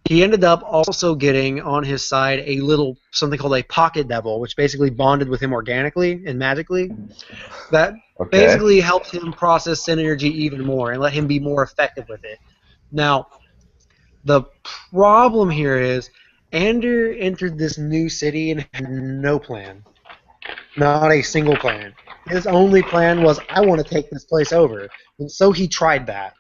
He ended up also getting on his side a little something called a pocket devil, which basically bonded with him organically and magically. That Okay. basically helped him process Sin energy even more and let him be more effective with it. Now, the problem here is Ander entered this new city and had no plan. Not a single plan. His only plan was, I want to take this place over. And so he tried that.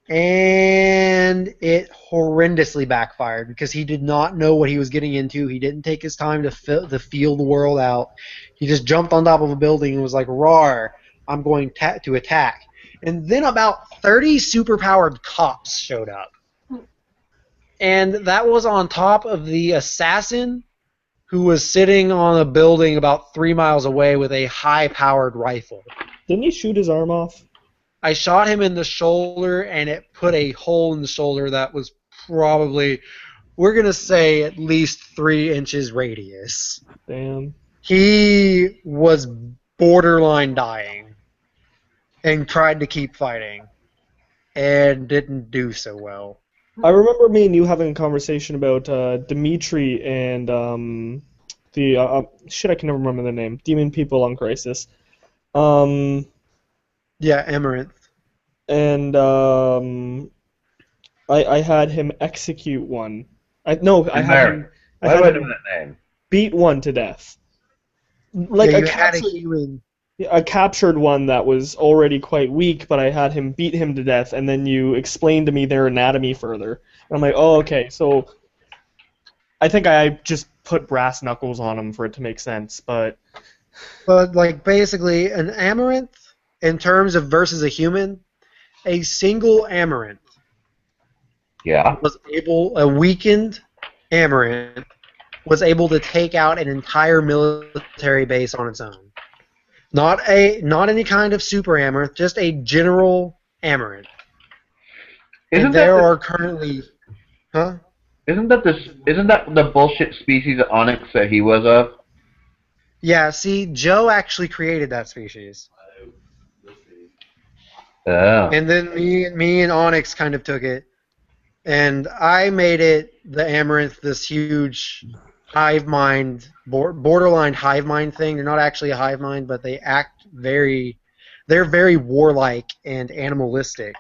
and it horrendously backfired because he did not know what he was getting into. He didn't take his time to feel the world out. He just jumped on top of a building and was like, "Roar, I'm going to attack." And then about 30 superpowered cops showed up. And that was on top of the assassin who was sitting on a building about 3 miles away with a high-powered rifle. Didn't he shoot his arm off? I shot him in the shoulder, and it put a hole in the shoulder that was probably, we're going to say, at least 3 inches radius. Damn. He was borderline dying and tried to keep fighting and didn't do so well. I remember me and you having a conversation about Dimitri and the shit, I can never remember their name. Demon people on Crisis. Yeah, Amaranth. And I had him execute one. I had him that name? beat one to death. Like yeah, I you had a captured, human. I captured one that was already quite weak, but I had him beat him to death, and then you explained to me their anatomy further. And I'm like, oh, okay, so I think I just put brass knuckles on him for it to make sense, but like basically an Amaranth in terms of versus a human, a single Amaranth Yeah. a weakened Amaranth was able to take out an entire military base on its own. Not any kind of super Amaranth, just a general Amaranth. Isn't And there that are currently, huh? isn't that the bullshit species of Onyx that he was of? Yeah, see, Joe actually created that species. Oh. And then me and Onyx kind of took it. And I made it, the Amaranth, this huge hive mind, borderline hive mind thing. They're not actually a hive mind, but they act they're very warlike and animalistic.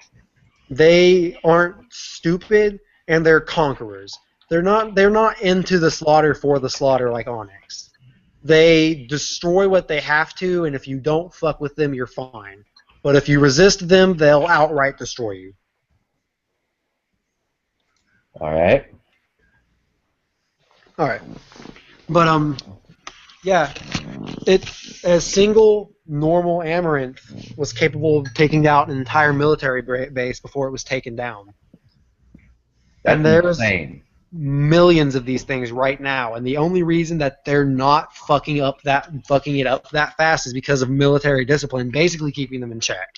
They aren't stupid, and they're conquerors. They're not into the slaughter for the slaughter like Onyx. They destroy what they have to, and if you don't fuck with them, you're fine. But if you resist them, they'll outright destroy you. All right. Alright. But, yeah. A single normal Amaranth was capable of taking out an entire military base before it was taken down. That's And there's insane. millions of these things right now, and the only reason that they're not fucking it up that fast is because of military discipline, basically keeping them in check.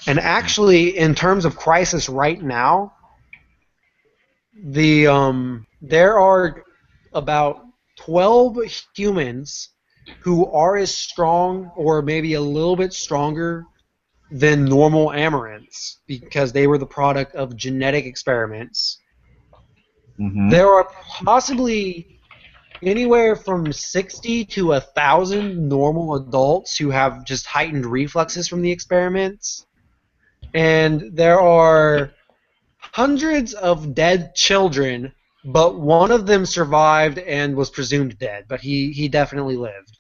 And actually, in terms of Crisis right now, there are about 12 humans who are as strong or maybe a little bit stronger than normal Amaranths because they were the product of genetic experiments. Mm-hmm. There are possibly anywhere from 60 to 1,000 normal adults who have just heightened reflexes from the experiments. And there are hundreds of dead children, but one of them survived and was presumed dead, but he definitely lived.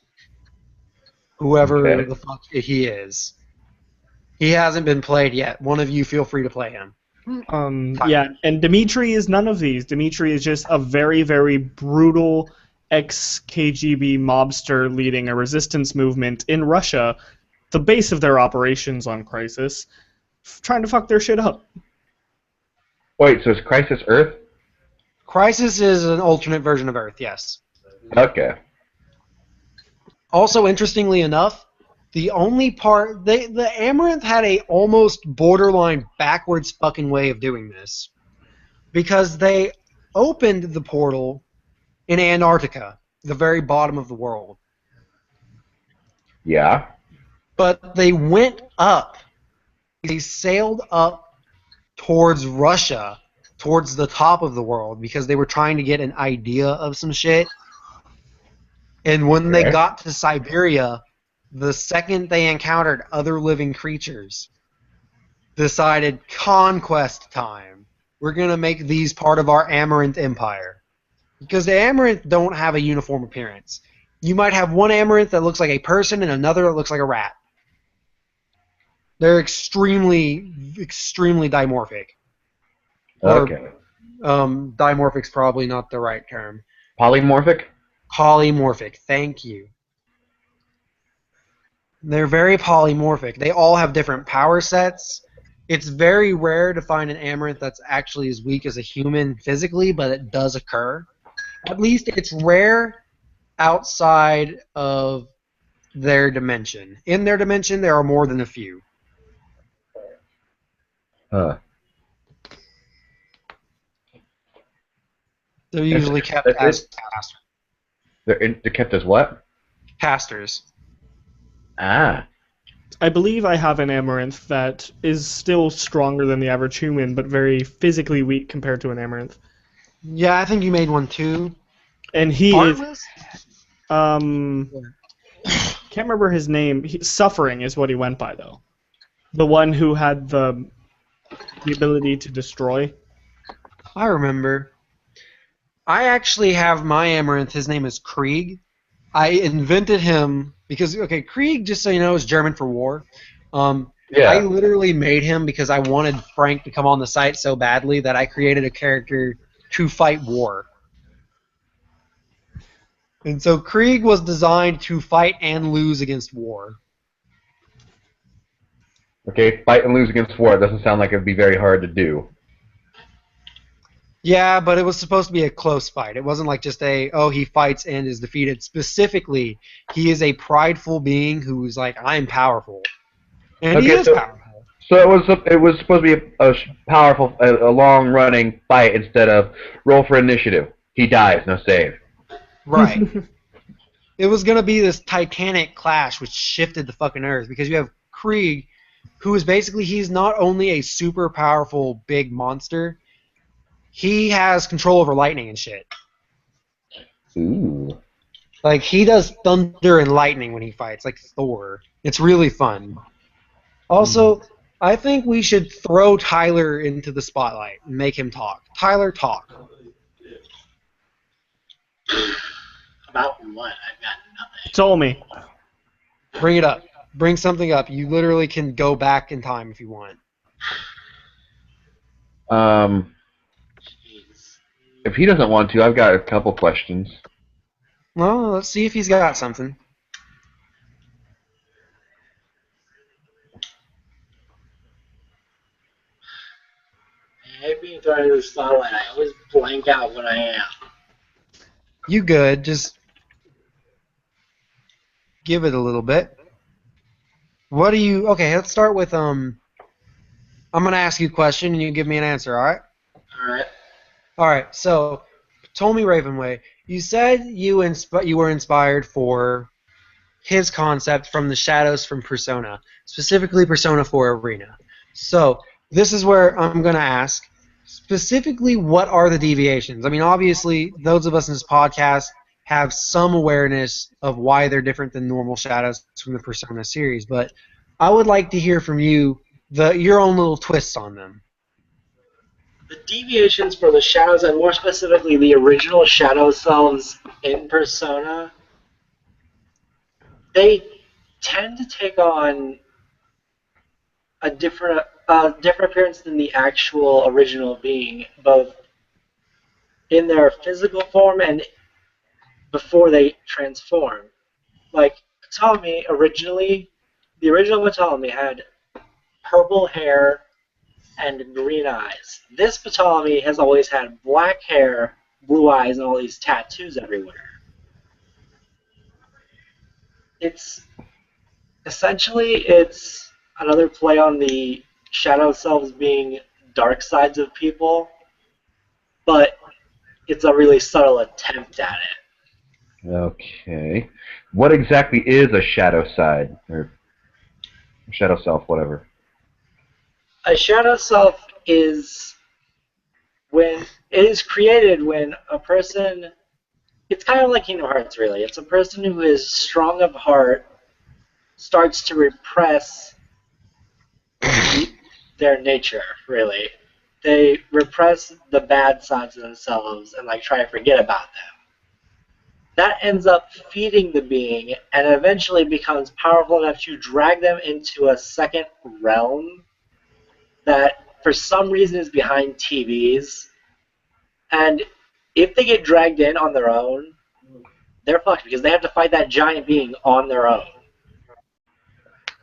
Whoever Okay. the fuck he is. He hasn't been played yet. One of you feel free to play him. Yeah, and Dimitri is none of these. Dimitri is just a very, very brutal ex-KGB mobster leading a resistance movement in Russia, the base of their operations on Crisis, trying to fuck their shit up. Wait, so is Crisis Earth? Crisis is an alternate version of Earth, yes. Okay. Also, interestingly enough, the only part the Amaranth had a almost borderline backwards fucking way of doing this, because they opened the portal in Antarctica, the very bottom of the world, Yeah. but they went up. They sailed up towards Russia, towards the top of the world, because they were trying to get an idea of some shit. And when they Okay. got to Siberia, the second they encountered other living creatures, decided conquest time. We're going to make these part of our Amaranth Empire. Because the Amaranth don't have a uniform appearance. You might have one Amaranth that looks like a person and another that looks like a rat. They're extremely dimorphic. Or, Okay. dimorphic's probably not the right term. Polymorphic? Polymorphic. Thank you. They're very polymorphic. They all have different power sets. It's very rare to find an Amaranth that's actually as weak as a human physically, but it does occur. At least it's rare outside of their dimension. In their dimension, there are more than a few. Huh. They're usually kept That's as They're kept as what? casters. Ah. I believe I have an Amaranth that is still stronger than the average human, but very physically weak compared to an Amaranth. Yeah, I think you made one too. And he is Heartless? can't remember his name. Suffering is what he went by though. The one who had the ability to destroy. I remember. I actually have my Amaranth. His name is Krieg. I invented him because, okay, Krieg, just so you know, is German for war. I Yeah. literally made him because I wanted Frank to come on the site so badly that I created a character to fight war. And so Krieg was designed to fight and lose against war. Okay, fight and lose against war. It doesn't sound like it would be very hard to do. Yeah, but it was supposed to be a close fight. It wasn't like just he fights and is defeated. Specifically, he is a prideful being who's like, I'm powerful. And he Okay, is so- powerful. So it was supposed to be a powerful, a long-running fight instead of roll for initiative. He dies, no save. Right. It was going to be this titanic clash which shifted the fucking earth because you have Krieg, who is basically, he's not only a super powerful big monster, he has control over lightning and shit. Ooh. Like, he does thunder and lightning when he fights, like Thor. It's really fun. Also, I think we should throw Tyler into the spotlight and make him talk. Tyler, talk. About what? I've got nothing. Told me. Bring it up. Bring something up. You literally can go back in time if you want. Jeez. If he doesn't want to, I've got a couple questions. Well, let's see if he's got something. I hate being thrown into the spotlight. I always blank out what I am. You good. Just give it a little bit. What do you... Okay, let's start with... I'm going to ask you a question and you give me an answer, alright? Alright. Alright, so, Ptolemy Ravenway, you said you were inspired for his concept from the shadows from Persona, specifically Persona 4 Arena. So, this is where I'm going to ask, specifically, what are the deviations? I mean, obviously, those of us in this podcast have some awareness of why they're different than normal shadows from the Persona series, but I would like to hear from you your own little twists on them. The deviations for the shadows, and more specifically the original shadow selves in Persona, they tend to take on a different appearance than the actual original being, both in their physical form and before they transform. Like, Ptolemy originally, the original Ptolemy had purple hair and green eyes. This Ptolemy has always had black hair, blue eyes, and all these tattoos everywhere. It's another play on the shadow selves being dark sides of people, but it's a really subtle attempt at it. Okay. What exactly is a shadow side? Or shadow self, whatever. A shadow self is created when a person, it's kind of like Kingdom Hearts really. It's a person who is strong of heart starts to repress their nature, really. They repress the bad sides of themselves and like try to forget about them. that ends up feeding the being and eventually becomes powerful enough to drag them into a second realm that for some reason is behind TVs. And if they get dragged in on their own, they're fucked because they have to fight that giant being on their own.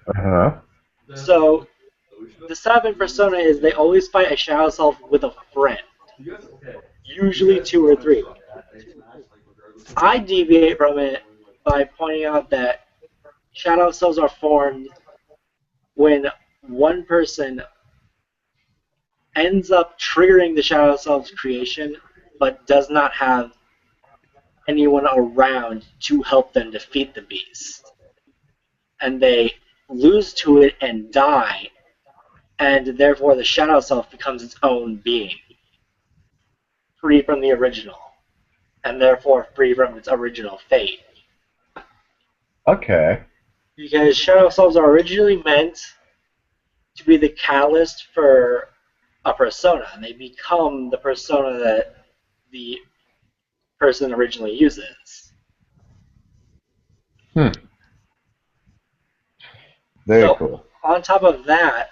Uh-huh. So the setup in Persona is they always fight a shadow self with a friend, usually 2 or 3. I deviate from it by pointing out that shadow selves are formed when one person ends up triggering the shadow self's creation but does not have anyone around to help them defeat the beast. And they lose to it and die, and therefore the shadow self becomes its own being, free from the original, and therefore free from its original fate. Okay. Because shadow selves are originally meant to be the catalyst for a persona, and they become the persona that the person originally uses. Very So, cool. On top of that,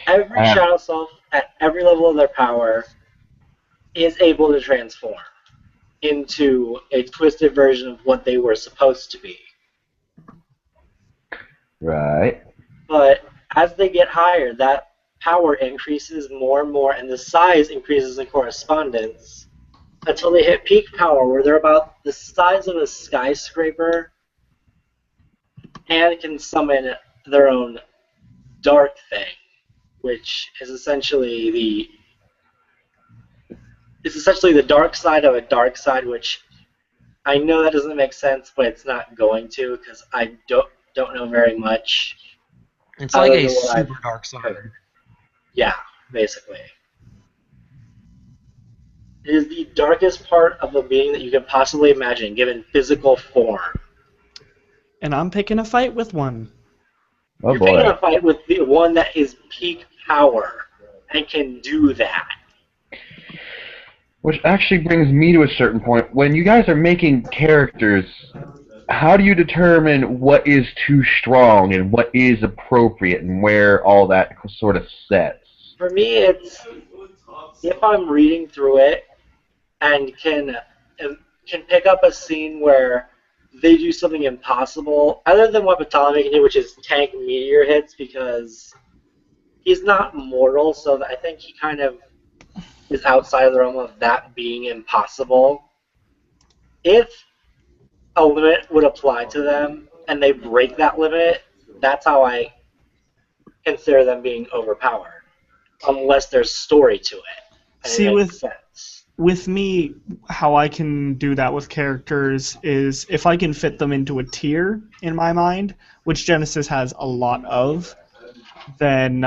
every shadow self at every level of their power is able to transform into a twisted version of what they were supposed to be. Right. But as they get higher, that power increases more and more, and the size increases in correspondence until they hit peak power, where they're about the size of a skyscraper and can summon their own dark thing, which is essentially the dark side of a dark side, which I know that doesn't make sense, but it's not going to because I don't know very much. It's like a super dark side. Yeah, basically. It is the darkest part of a being that you can possibly imagine, given physical form. And I'm picking a fight with one. Oh You're picking boy. a fight with the one that is peak power and can do that. Which actually brings me to a certain point. When you guys are making characters, how do you determine what is too strong and what is appropriate and where all that sort of sets? For me, it's if I'm reading through it and can pick up a scene where they do something impossible, other than what Ptolemy can do, which is tank meteor hits, because he's not mortal, so I think he kind of is outside of the realm of that being impossible. If a limit would apply to them and they break that limit, that's how I consider them being overpowered, unless there's story to it. And See, it makes sense. With me, how I can do that with characters is if I can fit them into a tier in my mind, which Genesis has a lot of, then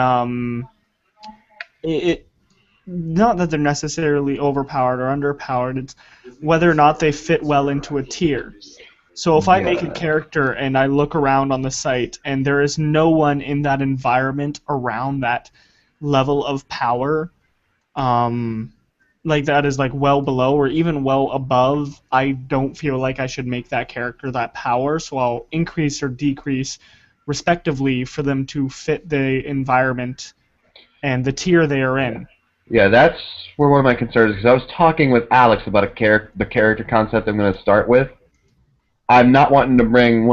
not that they're necessarily overpowered or underpowered, it's whether or not they fit well into a tier. So if I make a character and I look around on the site and there is no one in that environment around that level of power, like that is like well below or even well above, I don't feel like I should make that character that power, so I'll increase or decrease respectively for them to fit the environment and the tier they are in. Yeah, that's where one of my concerns is, because I was talking with Alex about the character concept I'm going to start with. I'm not wanting to bring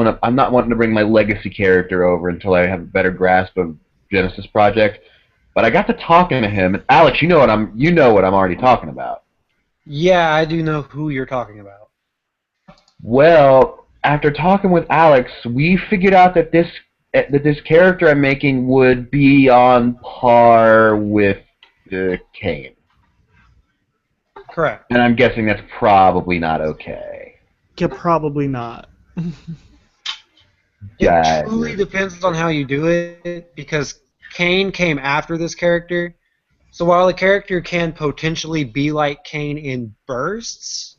my legacy character over until I have a better grasp of Genesis Project. But I got to talking to him, and Alex, you know what I'm already talking about. Yeah, I do know who you're talking about. Well, after talking with Alex, we figured out that this character I'm making would be on par with Kane. Correct. And I'm guessing that's probably not okay. Yeah, probably not. It truly depends on how you do it, because Kane came after this character. So while the character can potentially be like Kane in bursts,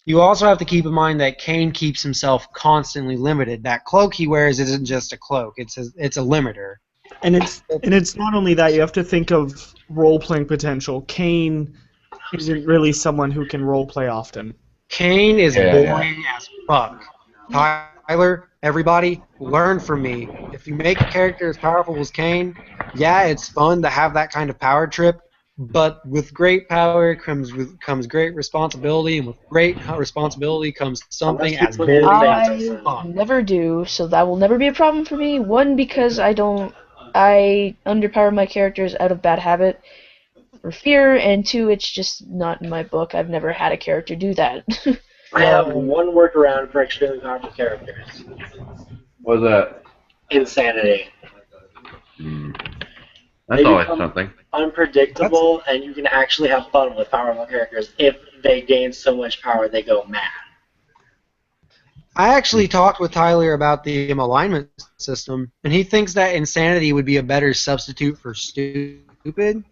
you also have to keep in mind that Kane keeps himself constantly limited. That cloak he wears isn't just a cloak; it's a limiter. And it's not only that, you have to think of role-playing potential. Kane isn't really someone who can role-play often. Kane is Yeah, boring as fuck. Tyler, everybody, learn from me. If you make a character as powerful as Kane, yeah, it's fun to have that kind of power trip, but with great power comes great responsibility, and with great responsibility comes something Unless you as put new boring fans as in. fun. Never do, so that will never be a problem for me. One, because I underpower my characters out of bad habit or fear, and two, it's just not in my book. I've never had a character do that. I have one workaround for extremely powerful characters. What's that? Insanity. That's They always become something. unpredictable, and you can actually have fun with powerful characters if they gain so much power they go mad. I actually talked with Tyler about the alignment system, and he thinks that insanity would be a better substitute for stupid.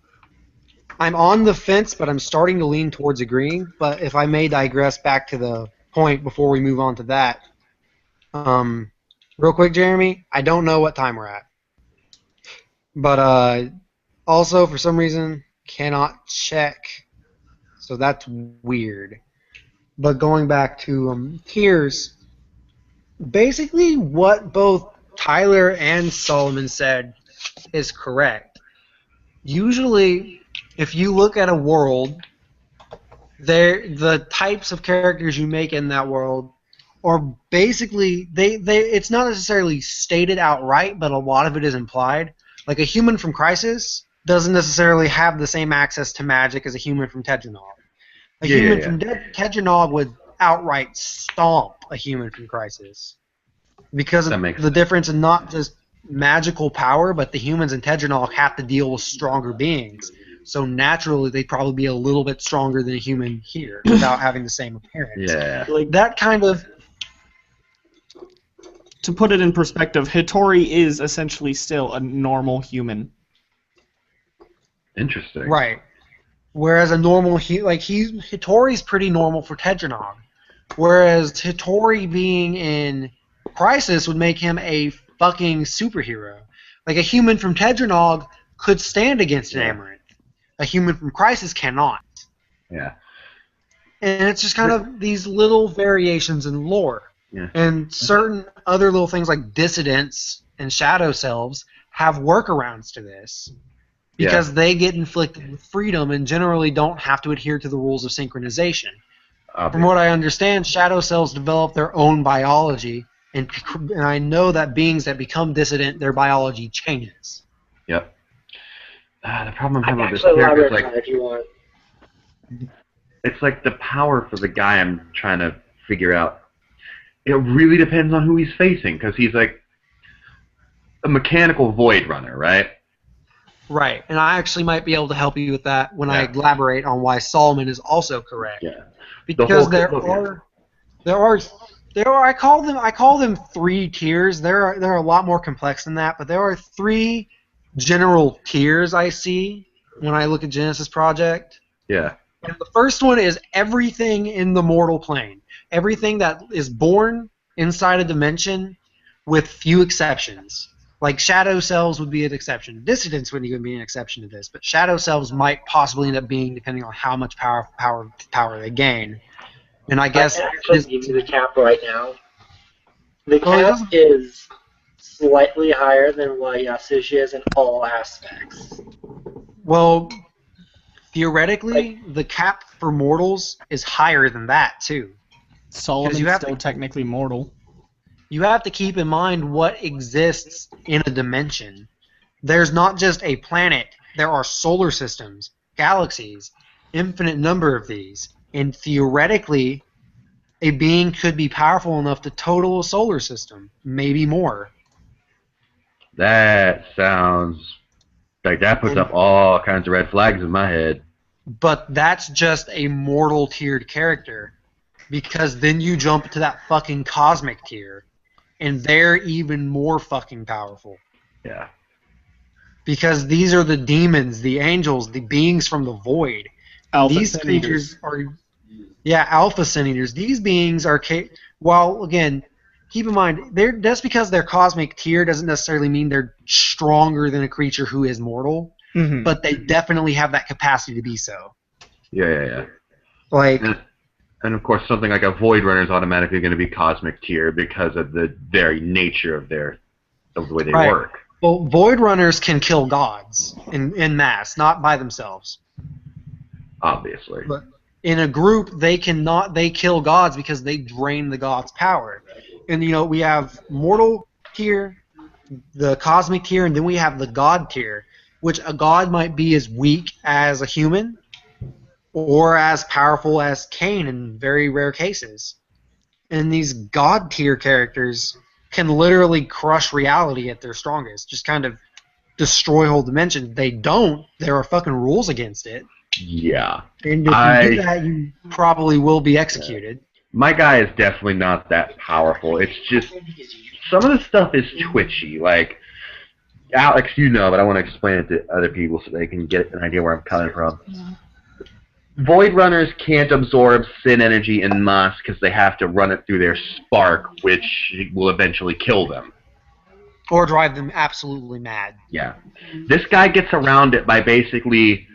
I'm on the fence, but I'm starting to lean towards agreeing. But if I may digress back to the point before we move on to that, real quick, Jeremy, I don't know what time we're at, but also for some reason cannot check, so that's weird. But going back to tiers, basically what both Tyler and Solomon said is correct. Usually, if you look at a world, the types of characters you make in that world are basically it's not necessarily stated outright, but a lot of it is implied. Like a human from Crisis doesn't necessarily have the same access to magic as a human from Tetranog. A human from Tetranog would outright stomp a human from Crisis because of the difference in not just magical power, but the humans in Tetranog have to deal with stronger beings. So naturally, they'd probably be a little bit stronger than a human here without having the same appearance. Yeah. Like, That kind of... to put it in perspective, Hitori is essentially still a normal human. Interesting. Right. Whereas a normal... Hitori's pretty normal for Tetranog. Whereas Hitori being in Crisis would make him a fucking superhero. Like a human from Tetranog could stand against an Amaranth. A human from Crisis cannot. Yeah. And it's just kind of these little variations in lore. Yeah. And certain other little things like dissidents and shadow selves have workarounds to this. Because they get inflicted with freedom and generally don't have to adhere to the rules of synchronization. From what I understand, shadow selves develop their own biology, and I know that beings that become dissident, their biology changes. Yep. The problem I'm I having can with this actually character is elaborate on that if you want. it's like the power for the guy I'm trying to figure out. It really depends on who he's facing, because he's like a mechanical void runner, right? Right, and I actually might be able to help you with that when I elaborate on why Solomon is also correct. Yeah. Because there are I call them three tiers. They're a lot more complex than that, but there are three general tiers I see when I look at Genesis Project. Yeah. And the first one is everything in the mortal plane. Everything that is born inside a dimension with few exceptions. Like shadow selves would be an exception. Dissidents wouldn't even be an exception to this, but shadow selves might possibly end up being depending on how much power they gain. And I guess I can actually give you the cap right now. The cap is slightly higher than what Yasushi is in all aspects. Well, theoretically, the cap for mortals is higher than that too. Solomon's still technically mortal. You have to keep in mind what exists in a dimension. There's not just a planet. There are solar systems, galaxies, infinite number of these. And theoretically, a being could be powerful enough to total a solar system, maybe more. That sounds like that puts up all kinds of red flags in my head. But that's just a mortal tiered character. Because then you jump to that fucking cosmic tier. And they're even more fucking powerful. Yeah. Because these are the demons, the angels, the beings from the void. These creatures are... Yeah, alpha sin eaters. These beings are... Well, again, keep in mind, just because they're cosmic tier doesn't necessarily mean they're stronger than a creature who is mortal. Mm-hmm. But they definitely have that capacity to be so. Yeah. Like... And of course, something like a Void Runner is automatically going to be Cosmic Tier because of the very nature of the way they Right. work. Well, Void Runners can kill gods in mass, not by themselves. Obviously. But in a group, they kill gods because they drain the god's power. And we have mortal tier, the cosmic tier, and then we have the god tier, which a god might be as weak as a human or as powerful as Cain in very rare cases. And these god tier characters can literally crush reality at their strongest, just kind of destroy whole dimensions. They don't. There are fucking rules against it. Yeah. And if you do that, you probably will be executed. My guy is definitely not that powerful. It's just some of the stuff is twitchy. Like, Alex, but I want to explain it to other people so they can get an idea where I'm coming from. Void Runners can't absorb sin energy en masse because they have to run it through their spark, which will eventually kill them. Or drive them absolutely mad. Yeah. This guy gets around it by basically,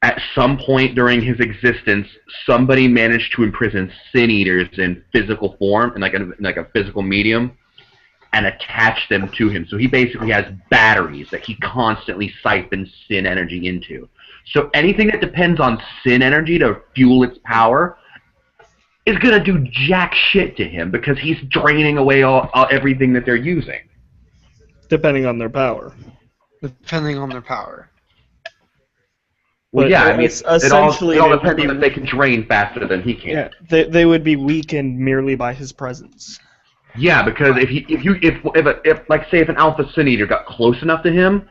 at some point during his existence, somebody managed to imprison Sin Eaters in physical form, in like a physical medium, and attach them to him. So he basically has batteries that he constantly siphons sin energy into. So anything that depends on sin energy to fuel its power is going to do jack shit to him because he's draining away everything that they're using. Depending on their power. Depending on their power. Well, But yeah, I mean, essentially it all they would depends be- on if they can drain faster than he can. Yeah, they would be weakened merely by his presence. Yeah, because if like say if an Alpha Sin Eater got close enough to him,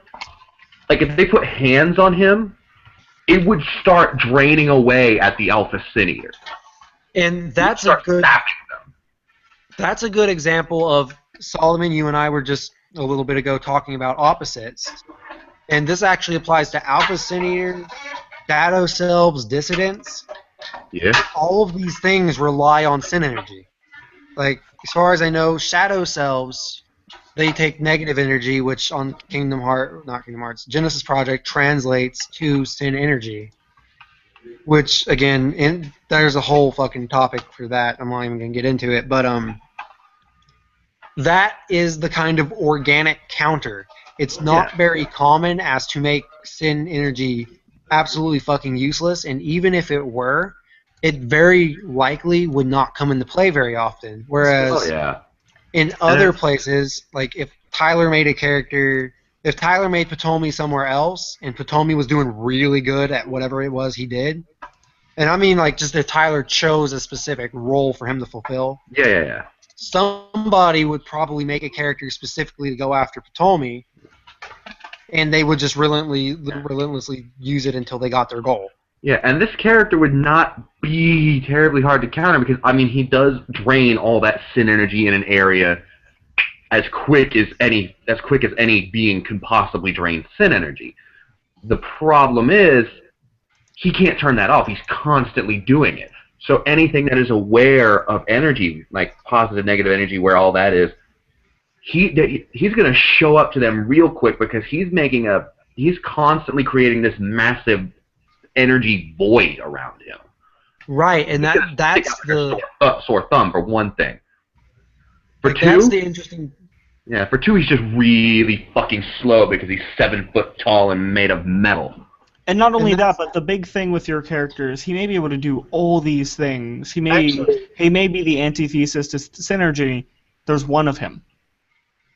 like if they put hands on him, it would start draining away at the Alpha Sin Eater. And that's a good example of Solomon. You and I were just a little bit ago talking about opposites, and this actually applies to Alpha Sin Eaters, Shadow Selves, Dissidents. Yeah. All of these things rely on sin energy. Like, as far as I know, Shadow Selves, they take negative energy, which on Genesis Project translates to sin energy. Which, again, there's a whole fucking topic for that. I'm not even going to get into it. But that is the kind of organic counter. It's not very common as to make sin energy absolutely fucking useless. And even if it were, it very likely would not come into play very often. Whereas in other places, like if Tyler made Ptolemy somewhere else, and Ptolemy was doing really good at whatever it was he did, and I mean like just if Tyler chose a specific role for him to fulfill, somebody would probably make a character specifically to go after Ptolemy, and they would just relentlessly use it until they got their goal. Yeah, and this character would not be terribly hard to counter because, I mean, he does drain all that sin energy in an area as quick as any being can possibly drain sin energy. The problem is he can't turn that off. He's constantly doing it. So anything that is aware of energy, like positive, negative energy, where all that is, he's going to show up to them real quick because he's constantly creating this massive energy void around him. Right, and that's the sore thumb for one thing. For two, that's the interesting. Yeah, for two, he's just really fucking slow because he's 7 foot tall and made of metal. And not only that, but the big thing with your character is he may be able to do all these things. He may be the antithesis to synergy. There's one of him.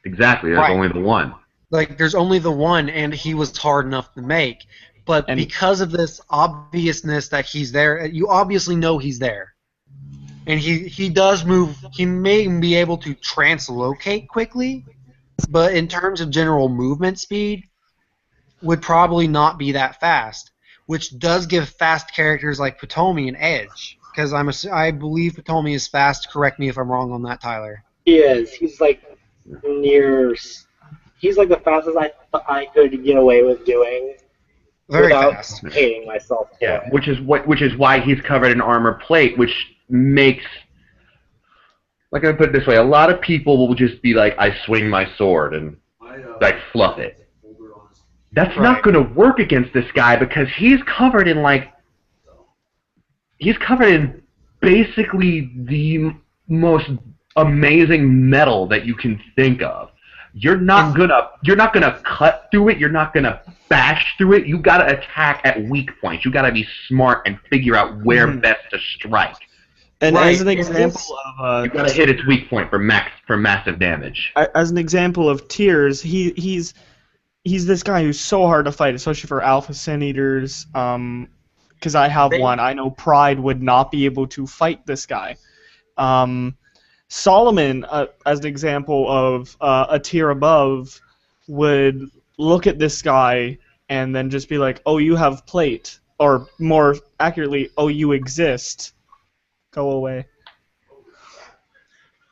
Exactly, there's only the one. Like, there's only the one, and he was hard enough to make. But because of this obviousness that he's there, you obviously know he's there. And he does move. He may be able to translocate quickly, but in terms of general movement speed, would probably not be that fast, which does give fast characters like Ptolemy an edge. Because I believe Ptolemy is fast. Correct me if I'm wrong on that, Tyler. He is. He's like He's like the fastest I could get away with doing. Very without fast. hating myself. Yeah, which is why he's covered in armor plate, which makes, like I put it this way, a lot of people will just be like, I swing my sword and like fluff it. That's not going to work against this guy because he's covered in basically the most amazing metal that you can think of. You're not gonna cut through it. You're not gonna bash through it. You gotta attack at weak points. You gotta be smart and figure out where best to strike. And Right. as an example of You gotta hit its weak point for massive damage. as an example of Tears, he's this guy who's so hard to fight, especially for Alpha Sin Eaters. Because I have one. I know Pride would not be able to fight this guy. Solomon, as an example of a tier above, would look at this guy and then just be like, "Oh, you have plate," or more accurately, "Oh, you exist. Go away."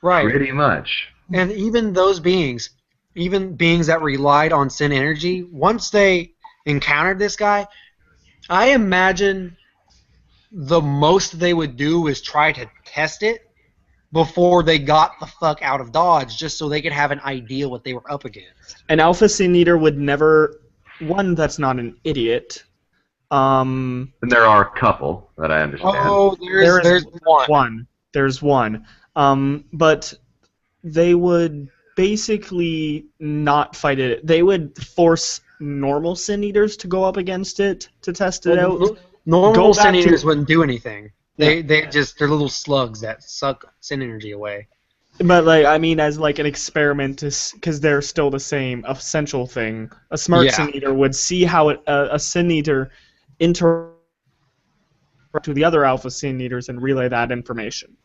Right. Pretty much. And even those beings, even beings that relied on sin energy, once they encountered this guy, I imagine the most they would do is try to test it before they got the fuck out of Dodge, just so they could have an idea what they were up against. An Alpha Sin Eater would never. One that's not an idiot. And there are a couple that I understand. Oh, there's one. There's one. But they would basically not fight it. They would force normal Sin Eaters to go up against it to test it out. Normal Go back sin to- eaters wouldn't do anything. They're little slugs that suck sin energy away. But like, I mean, as like an experiment, because they're still the same essential thing. A smart Yeah. Sin Eater would see how a Sin Eater interacts to the other Alpha Sin Eaters and relay that information.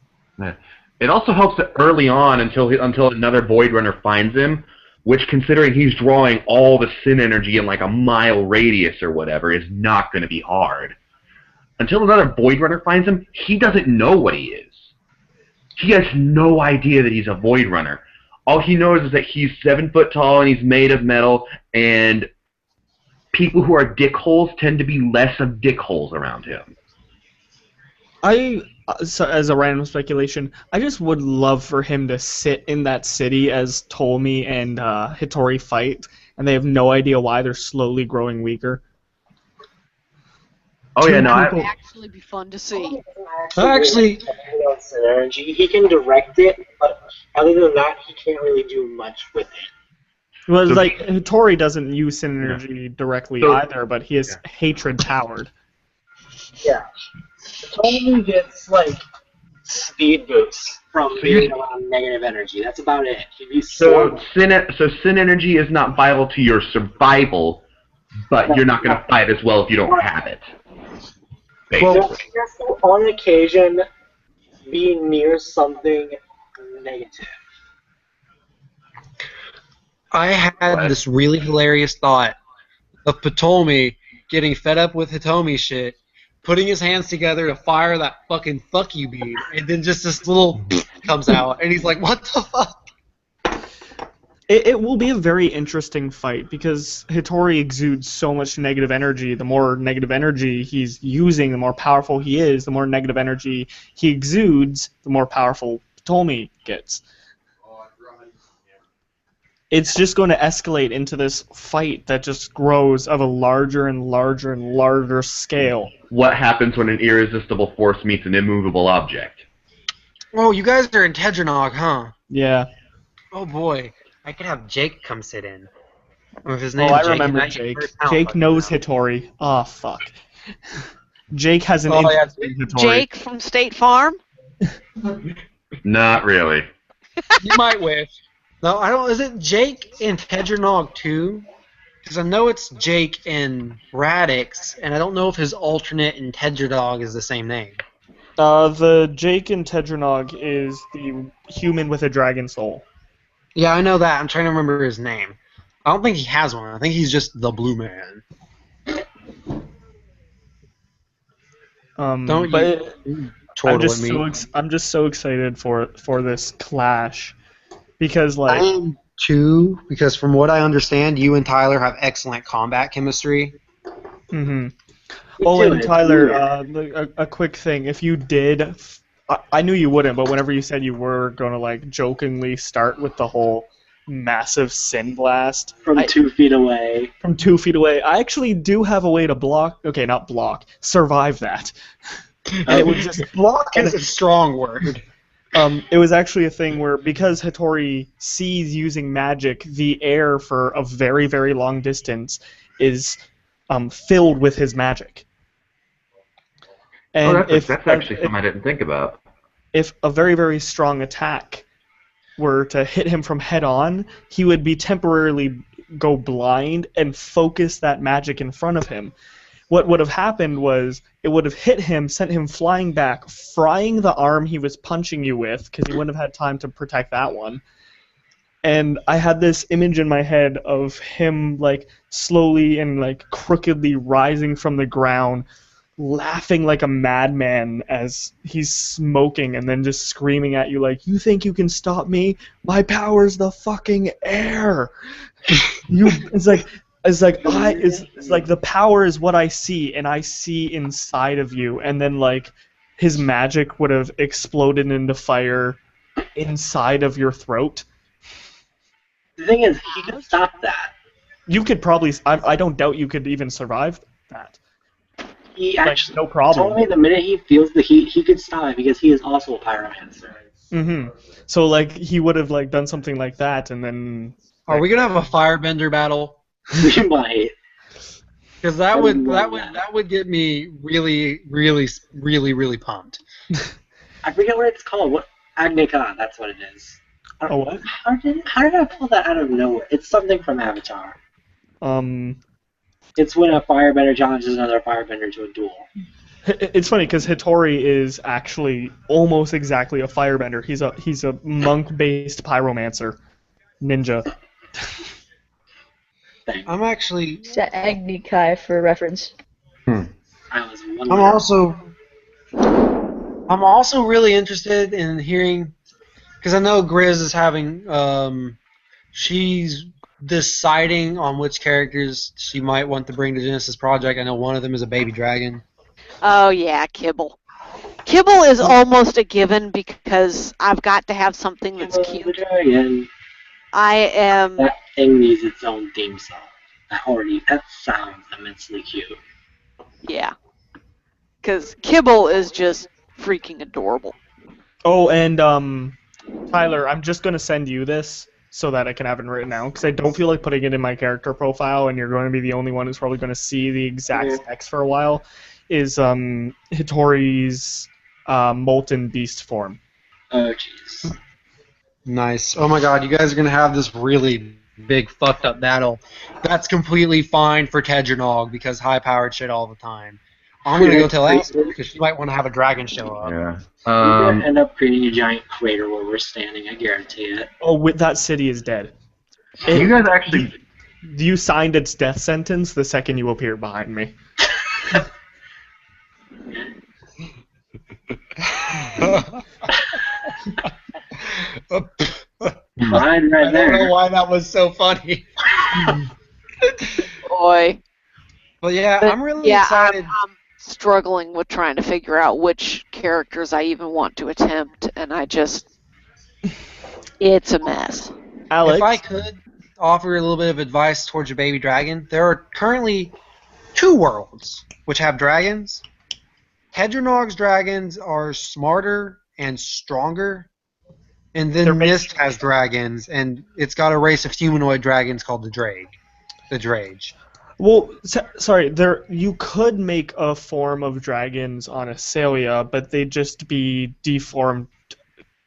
It also helps that early on until another Void Runner finds him, which, considering he's drawing all the sin energy in like a mile radius or whatever, is not going to be hard. Until another Void Runner finds him, he doesn't know what he is. He has no idea that he's a Void Runner. All he knows is that he's 7 foot tall and he's made of metal, and people who are dickholes tend to be less of dickholes around him. So as a random speculation, I just would love for him to sit in that city as Ptolemy and Hitori fight, and they have no idea why they're slowly growing weaker. Oh yeah, no, That would I, actually be fun to see. Actually- Sin energy. He can direct it, but other than that, he can't really do much with it. Well, So- like Hitori doesn't use sin energy directly So- either, but he is hatred powered. Yeah. Ptolemy gets like speed boosts from being around negative energy. That's about it. He'd be so sin energy is not vital to your survival, but you're not going to fight as well if you don't have it. Basically. Just on occasion being near something negative. I had What? this really hilarious thought of Ptolemy getting fed up with Hitomi shit, putting his hands together to fire that fucking fuck you beam, and then just this little comes out, and he's like, what the fuck? It will be a very interesting fight because Hitori exudes so much negative energy. The more negative energy he's using, the more powerful he is. The more negative energy he exudes, the more powerful Ptolemy gets. It's just going to escalate into this fight that just grows of a larger and larger and larger scale. What happens when an irresistible force meets an immovable object? Oh, you guys are in Tedranog, huh? Yeah. Oh boy, I could have Jake come sit in. If his Oh, name's I Jake, remember and Jake. first town Jake fucking knows now. Hitori. Oh, fuck. Jake has an Oh, yeah. interest in Hitori. Jake from State Farm? Not really. You might wish. No, I don't. Is it Jake in Tedranog too? Because I know it's Jake in Radix, and I don't know if his alternate in Tedranog is the same name. The Jake in Tedranog is the human with a dragon soul. Yeah, I know that. I'm trying to remember his name. I don't think he has one. I think he's just the Blue Man. Don't but you I'm chortle just at me. I'm just so excited for this clash because I like am too, because from what I understand, you and Tyler have excellent combat chemistry. mhm. Oh, and Tyler, a quick thing. If you did, I knew you wouldn't, but whenever you said you were going to like jokingly start with the whole massive sin blast From 2 feet away. from 2 feet away, I actually do have a way to block. Okay, not block, survive that. And it would just Block is a strong word. it was actually a thing where, because Hattori sees using magic, the air for a very, very long distance is filled with his magic. And that's actually something I didn't think about. If a very, very strong attack were to hit him from head on, he would be temporarily go blind and focus that magic in front of him. What would have happened was it would have hit him, sent him flying back, frying the arm he was punching you with, because he wouldn't have had time to protect that one. And I had this image in my head of him like slowly and like crookedly rising from the ground, laughing like a madman as he's smoking, and then just screaming at you like, "You think you can stop me? My power's the fucking air." It's like the power is what I see, and I see inside of you. And then like his magic would have exploded into fire inside of your throat. The thing is, he could stop that. You could probably. I don't doubt you could even survive that. He Like, actually no problem. told me the minute he feels the heat, he could stop it because he is also a pyromancer. Mm-hmm. So like he would have like done something like that, and then. Are we gonna have a firebender battle? We might. Because that would get me really, really, really, really pumped. I forget what it's called. What Agnika? That's what it is. Oh, what? How did I pull that out of nowhere? It's something from Avatar. It's when a firebender challenges another firebender to a duel. It's funny because Hattori is actually almost exactly a firebender. He's a monk-based pyromancer, ninja. Thing. I'm actually. It's Agni Kai for reference. I was wondering. I'm also really interested in hearing, because I know Grizz is having. She's deciding on which characters she might want to bring to Genesis Project. I know one of them is a baby dragon. Oh yeah, Kibble. Kibble is almost a given because I've got to have something that's The cute. dragon. I am. That thing needs its own theme song. That sounds immensely cute. Yeah. Because Kibble is just freaking adorable. Oh, and Tyler, I'm just gonna send you this so that I can have it written down, because I don't feel like putting it in my character profile, and you're going to be the only one who's probably going to see the exact specs for a while. Is Hattori's molten beast form. Oh jeez. Nice. Oh my god, you guys are going to have this really big fucked up battle. That's completely fine for Tedgernog because high-powered shit all the time. I'm going to go tell Asper because she might want to have a dragon show up. Yeah. We're gonna end up creating a giant crater where we're standing. I guarantee it. Oh, that city is dead. You guys actually. You signed its death sentence the second you appeared behind me. Fine, right I there. don't know why that was so funny. Boy. But yeah, But, I'm really yeah, excited. I'm struggling with trying to figure out which characters I even want to attempt, and it's a mess. Alex, If I could offer a little bit of advice towards your baby dragon, there are currently 2 worlds which have dragons. Hedronog's dragons are smarter and stronger, and They're then based- Mist has dragons, and it's got a race of humanoid dragons called the Drage. The Drage. Well, sorry, you could make a form of dragons on Asalia, but they'd just be deformed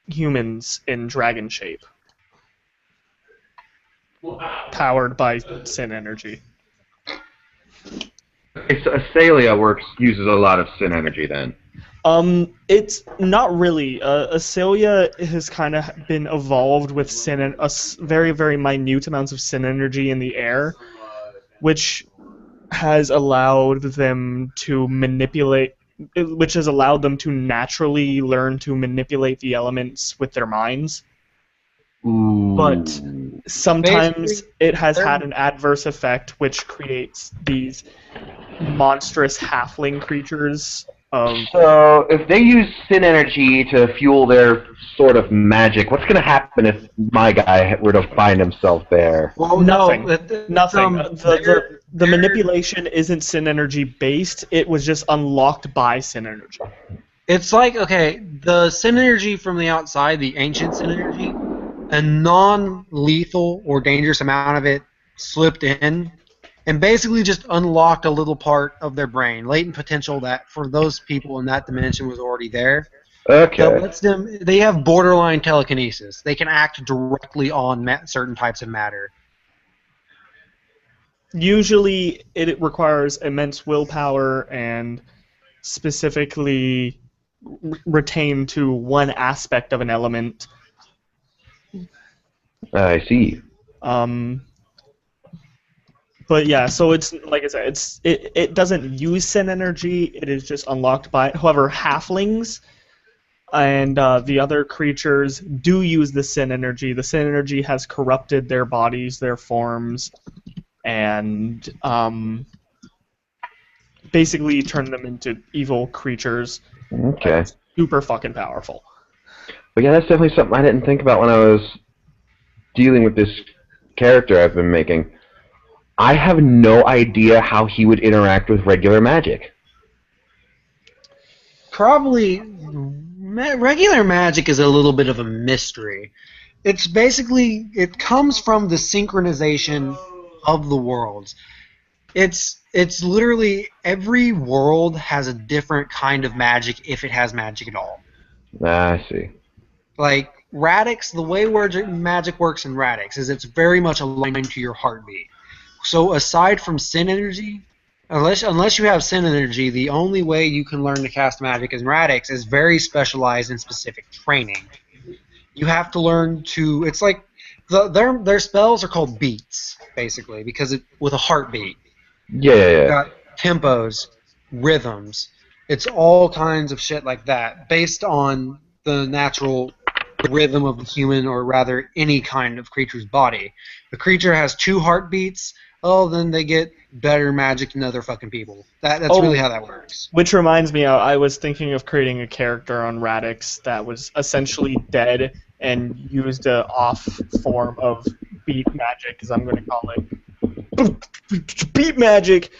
humans in dragon shape. Powered by sin energy. Okay, so Asalia uses a lot of sin energy then. It's not really. Asalia has kind of been evolved with sin and very, very minute amounts of sin energy in the air, which has allowed them to naturally learn to manipulate the elements with their minds. Ooh. But sometimes Basically, it has had an adverse effect, which creates these monstrous halfling creatures So, if they use sin energy to fuel their sort of magic, what's going to happen if my guy were to find himself there? Well, Nothing. no, it's, Nothing. they're- The manipulation isn't sin energy based. It was just unlocked by sin energy. It's like, okay, the synergy from the outside, the ancient synergy, a non-lethal or dangerous amount of it slipped in and basically just unlocked a little part of their brain, latent potential that for those people in that dimension was already there. That Okay. lets them, they have borderline telekinesis. They can act directly on certain types of matter. Usually, it requires immense willpower and specifically retain to one aspect of an element. I see. But yeah, so it's like I said, it doesn't use sin energy. It is just unlocked by it. However, halflings and the other creatures do use the sin energy. The sin energy has corrupted their bodies, their forms, and basically turned them into evil creatures. Okay. Super fucking powerful. But yeah, that's definitely something I didn't think about when I was dealing with this character I've been making. I have no idea how he would interact with regular magic. Probably regular magic is a little bit of a mystery. It's basically, it comes from the synchronization of the worlds. It's literally every world has a different kind of magic if it has magic at all. I see. Like Radix, the way magic works in Radix is it's very much aligned to your heartbeat. So aside from sin energy, unless you have sin energy, the only way you can learn to cast magic in Radix is very specialized in specific training. You have to learn to. It's like their spells are called beats, basically, because with a heartbeat. Yeah. Got tempos, rhythms. It's all kinds of shit like that, based on the natural rhythm of the human, or rather any kind of creature's body. The creature has 2 heartbeats. Oh, then they get better magic than other fucking people. That's really how that works. Which reminds me, I was thinking of creating a character on Radix that was essentially dead and used an off form of beat magic, because I'm going to call it beat magic.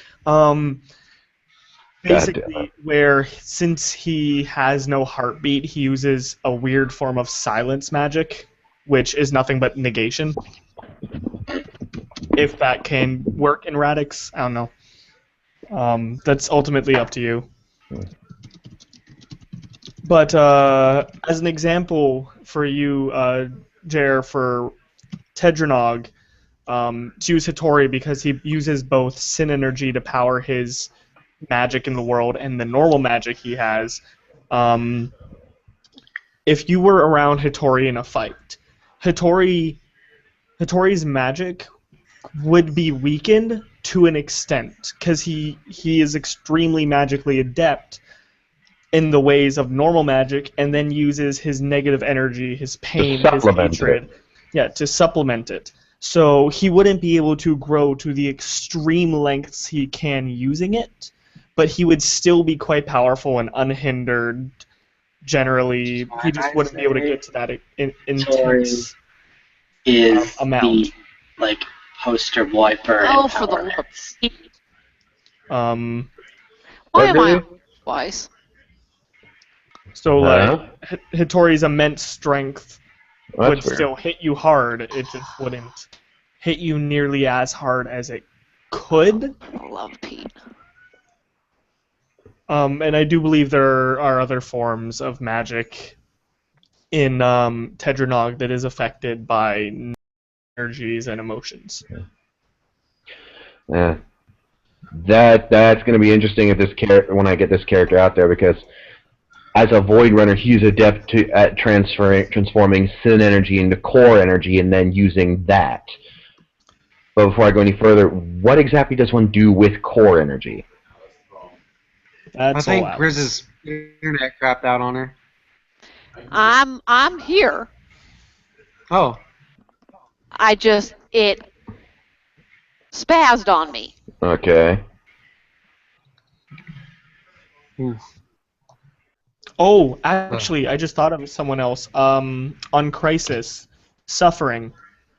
Basically, where since he has no heartbeat, he uses a weird form of silence magic, which is nothing but negation. If that can work in Radix, I don't know. That's ultimately up to you. But as an example for you, Jer, for Tedranog, to use Hitori because he uses both sin energy to power his magic in the world and the normal magic he has. If you were around Hitori in a fight, Hitori's magic would be weakened to an extent because he is extremely magically adept in the ways of normal magic, and then uses his negative energy, his pain, his hatred, to supplement it. So he wouldn't be able to grow to the extreme lengths he can using it, but he would still be quite powerful and unhindered. Generally, he just wouldn't be able to get to that intense amount. The poster boy for for the empowerment. love. Why am I twice? So Hitori's immense strength would still hit you hard. It just wouldn't hit you nearly as hard as it could. I love Pete. And I do believe there are other forms of magic in Tedranog that is affected by energies and emotions. Yeah. That's going to be interesting if when I get this character out there, because as a Void Runner, he's adept at transforming sin energy into core energy and then using that. But before I go any further, what exactly does one do with core energy? I think Grizz's internet crapped out on her. I'm here. Oh. It spazzed on me. Okay. Ooh. Oh, actually, I just thought of someone else. On Crisis, Suffering,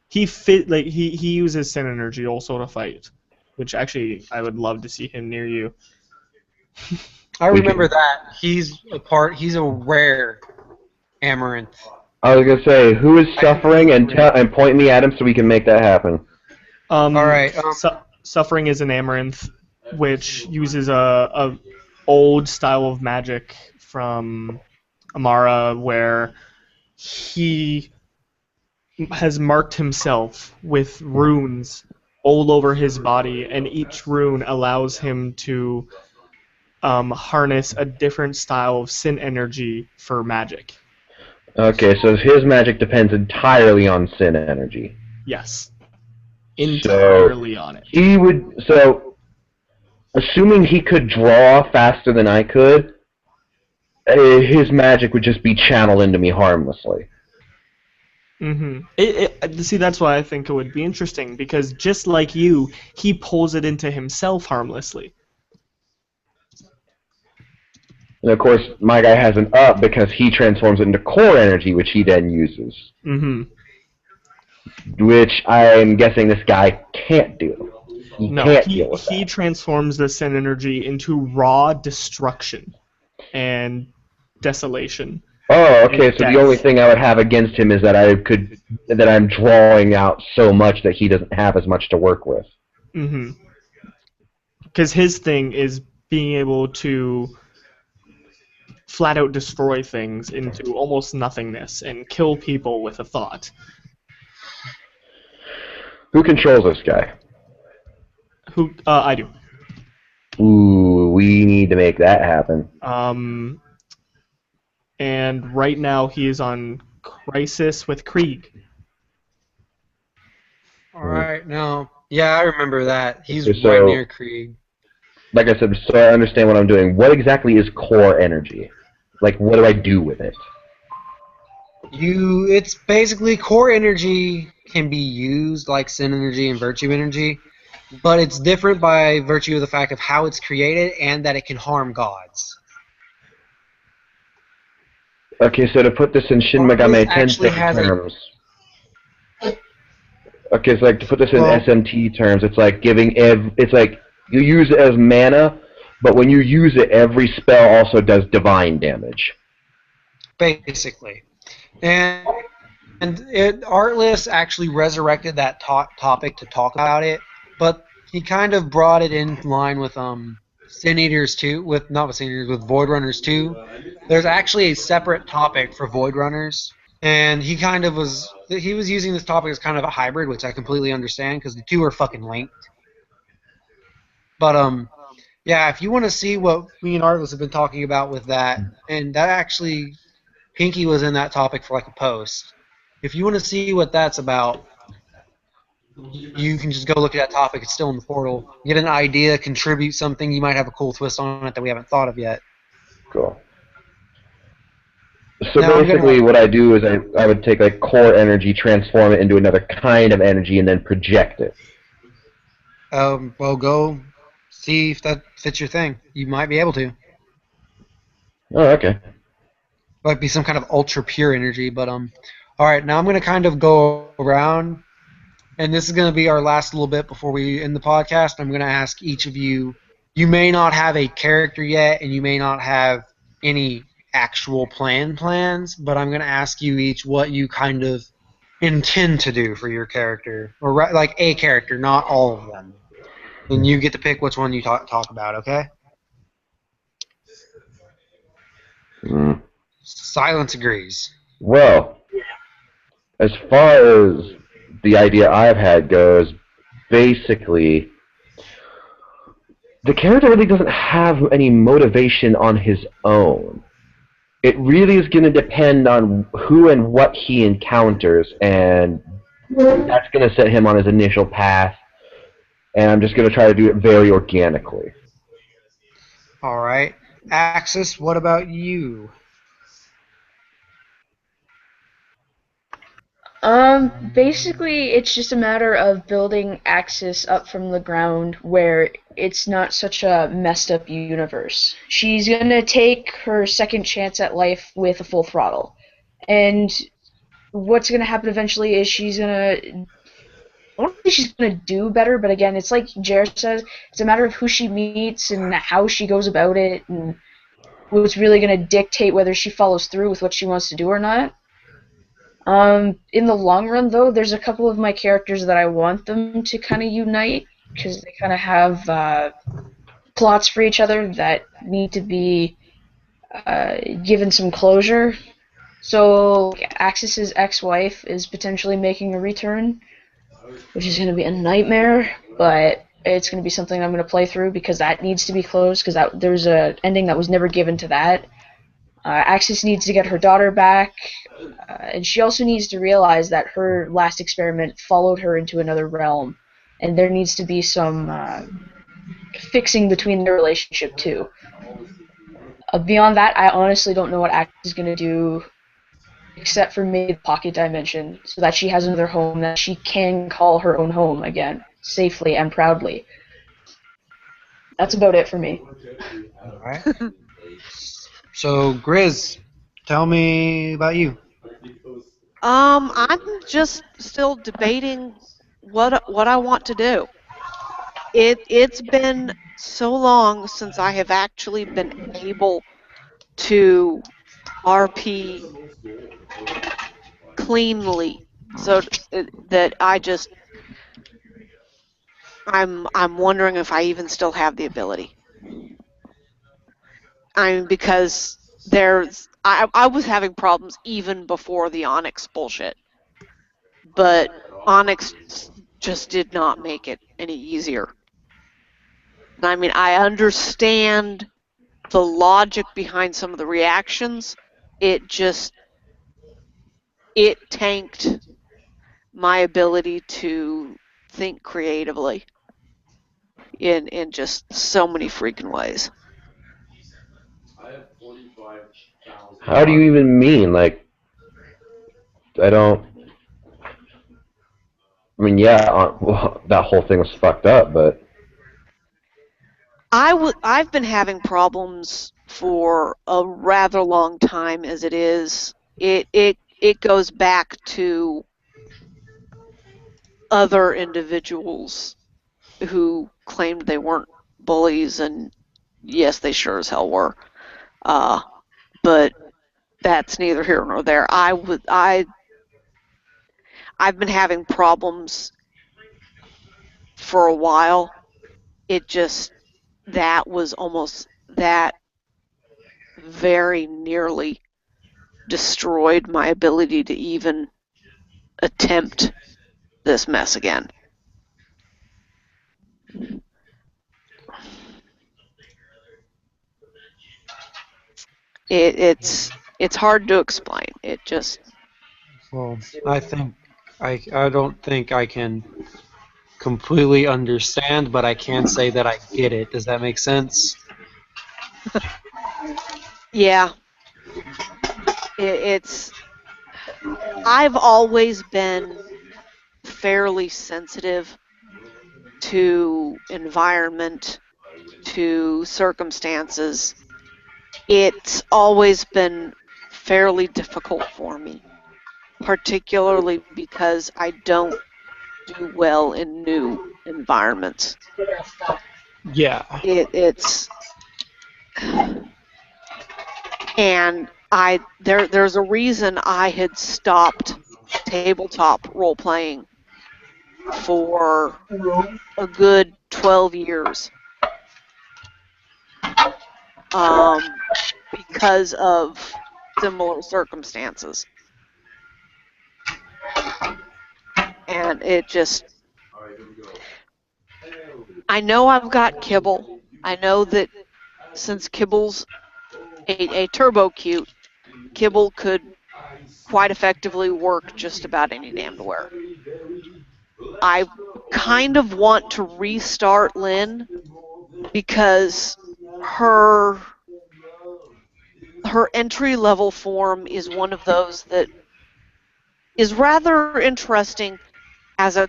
he uses Sin Energy also to fight, which actually I would love to see him near you. I remember that. He's a rare Amaranth. I was gonna say, who is suffering, and point me at him so we can make that happen. Alright, Suffering is an Amaranth, which uses a old style of magic from Amara, where he has marked himself with runes all over his body, and each rune allows him to harness a different style of Sin Energy for magic. Okay, so his magic depends entirely on Sin Energy. Yes. Entirely on it. He would, assuming he could draw faster than I could, his magic would just be channeled into me harmlessly. Mm-hmm. See, that's why I think it would be interesting, because just like you, he pulls it into himself harmlessly. And of course, my guy has an up because he transforms it into core energy, which he then uses. Mm-hmm. Which I'm guessing this guy can't do. He transforms the Sin Energy into raw destruction and desolation. Oh, okay. So the only thing I would have against him is that I'm drawing out so much that he doesn't have as much to work with. Mm-hmm. Because his thing is being able to flat out destroy things into almost nothingness and kill people with a thought. Who controls this guy? I do. Ooh, we need to make that happen. And right now he is on Crisis with Krieg. Alright, now, yeah, I remember that. He's so, right near Krieg. Like I said, so I understand what I'm doing. What exactly is core energy? Like, what do I do with it? It's basically core energy can be used like Sin Energy and Virtue Energy, but it's different by virtue of the fact of how it's created and that it can harm gods. Okay, so to put this in Shin Megami Tensei terms... Okay, so like to put this in SMT terms, it's like it's like you use it as mana, but when you use it, every spell also does divine damage. Basically. And Artless actually resurrected that topic to talk about it, but he kind of brought it in line with Sin Eaters 2, with Void Runners 2. There's actually a separate topic for Void Runners, and he was using this topic as kind of a hybrid, which I completely understand because the two are fucking linked. But yeah, if you want to see what me and Artless have been talking about with that, and that actually, Pinky was in that topic for like a post. If you want to see what that's about, you can just go look at that topic. It's still in the portal. Get an idea, contribute something. You might have a cool twist on it that we haven't thought of yet. Cool. So basically what I do is I would take like core energy, transform it into another kind of energy, and then project it. Well, go see if that fits your thing. You might be able to. Oh, okay. Might be some kind of ultra pure energy, but alright, now I'm gonna kind of go around, and this is gonna be our last little bit before we end the podcast. I'm gonna ask each of you, you may not have a character yet, and you may not have any actual plans, but I'm gonna ask you each what you kind of intend to do for your character, or like a character, not all of them. And you get to pick which one you talk about, okay? Silence agrees. Well, as far as the idea I've had goes, basically, the character really doesn't have any motivation on his own. It really is going to depend on who and what he encounters, and that's going to set him on his initial path, and I'm just going to try to do it very organically. Alright. Axis, what about you? Basically, it's just a matter of building Axis up from the ground where it's not such a messed up universe. She's gonna take her second chance at life with a full throttle. And what's gonna happen eventually is she's gonna. I don't think she's gonna do better, but again, it's like Jared says, it's a matter of who she meets and how she goes about it, and what's really gonna dictate whether she follows through with what she wants to do or not. In the long run, though, there's a couple of my characters that I want them to kind of unite, because they kind of have plots for each other that need to be given some closure. So, Axis's ex-wife is potentially making a return, which is going to be a nightmare, but it's going to be something I'm going to play through because that needs to be closed, because there's an ending that was never given to that. Axis needs to get her daughter back, and she also needs to realize that her last experiment followed her into another realm, and there needs to be some fixing between their relationship too. Beyond that, I honestly don't know what Axis is going to do, except for maybe the pocket dimension, so that she has another home that she can call her own home again, safely and proudly. That's about it for me. Alright. So, Grizz, tell me about you. I'm just still debating what I want to do. It's been so long since I have actually been able to RP cleanly, so that I'm wondering if I even still have the ability. I mean, because I was having problems even before the Onyx bullshit, but Onyx just did not make it any easier. I mean, I understand the logic behind some of the reactions. It tanked my ability to think creatively in just so many freaking ways. How do you even mean? Like, I don't. I mean, yeah, well, that whole thing was fucked up, but I've been having problems for a rather long time as it is. It goes back to other individuals who claimed they weren't bullies, and yes, they sure as hell were. But that's neither here nor there. I've been having problems for a while. That was almost that very nearly destroyed my ability to even attempt this mess again. It's hard to explain. It just. Well, I don't think I can completely understand, but I can say that I get it. Does that make sense? Yeah. I've always been fairly sensitive to environment, to circumstances. It's always been fairly difficult for me, particularly because I don't do well in new environments. Yeah. And there's a reason I had stopped tabletop role playing for a good 12 years. Because of similar circumstances. And I know I've got Kibble. I know that since Kibble's a turbo cute, Kibble could quite effectively work just about any damned where. I kind of want to restart Lynn because her entry level form is one of those that is rather interesting as a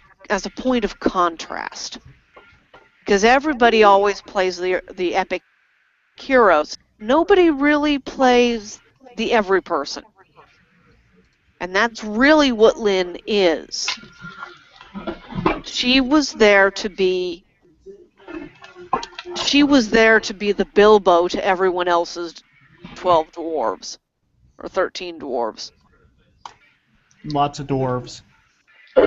point of contrast, because everybody always plays the epic heroes. Nobody really plays the every person, and that's really what Lynn is. She was there to be the Bilbo to everyone else's 12 dwarves or 13 dwarves. Lots of dwarves.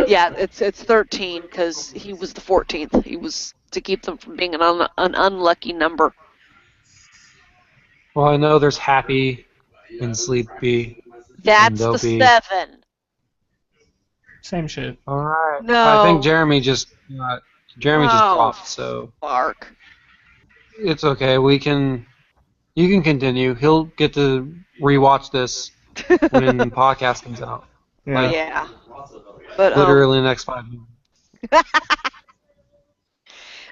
Yeah, it's 13 because he was the 14th. He was to keep them from being an unlucky number. Well, I know there's Happy and Sleepy. That's the Dopey. 7. Same shit. All right. No. I think Jeremy just dropped, so Bark. it's okay. You can continue. He'll get to rewatch this when the podcast comes out. Yeah. Yeah. But Literally the next 5 minutes.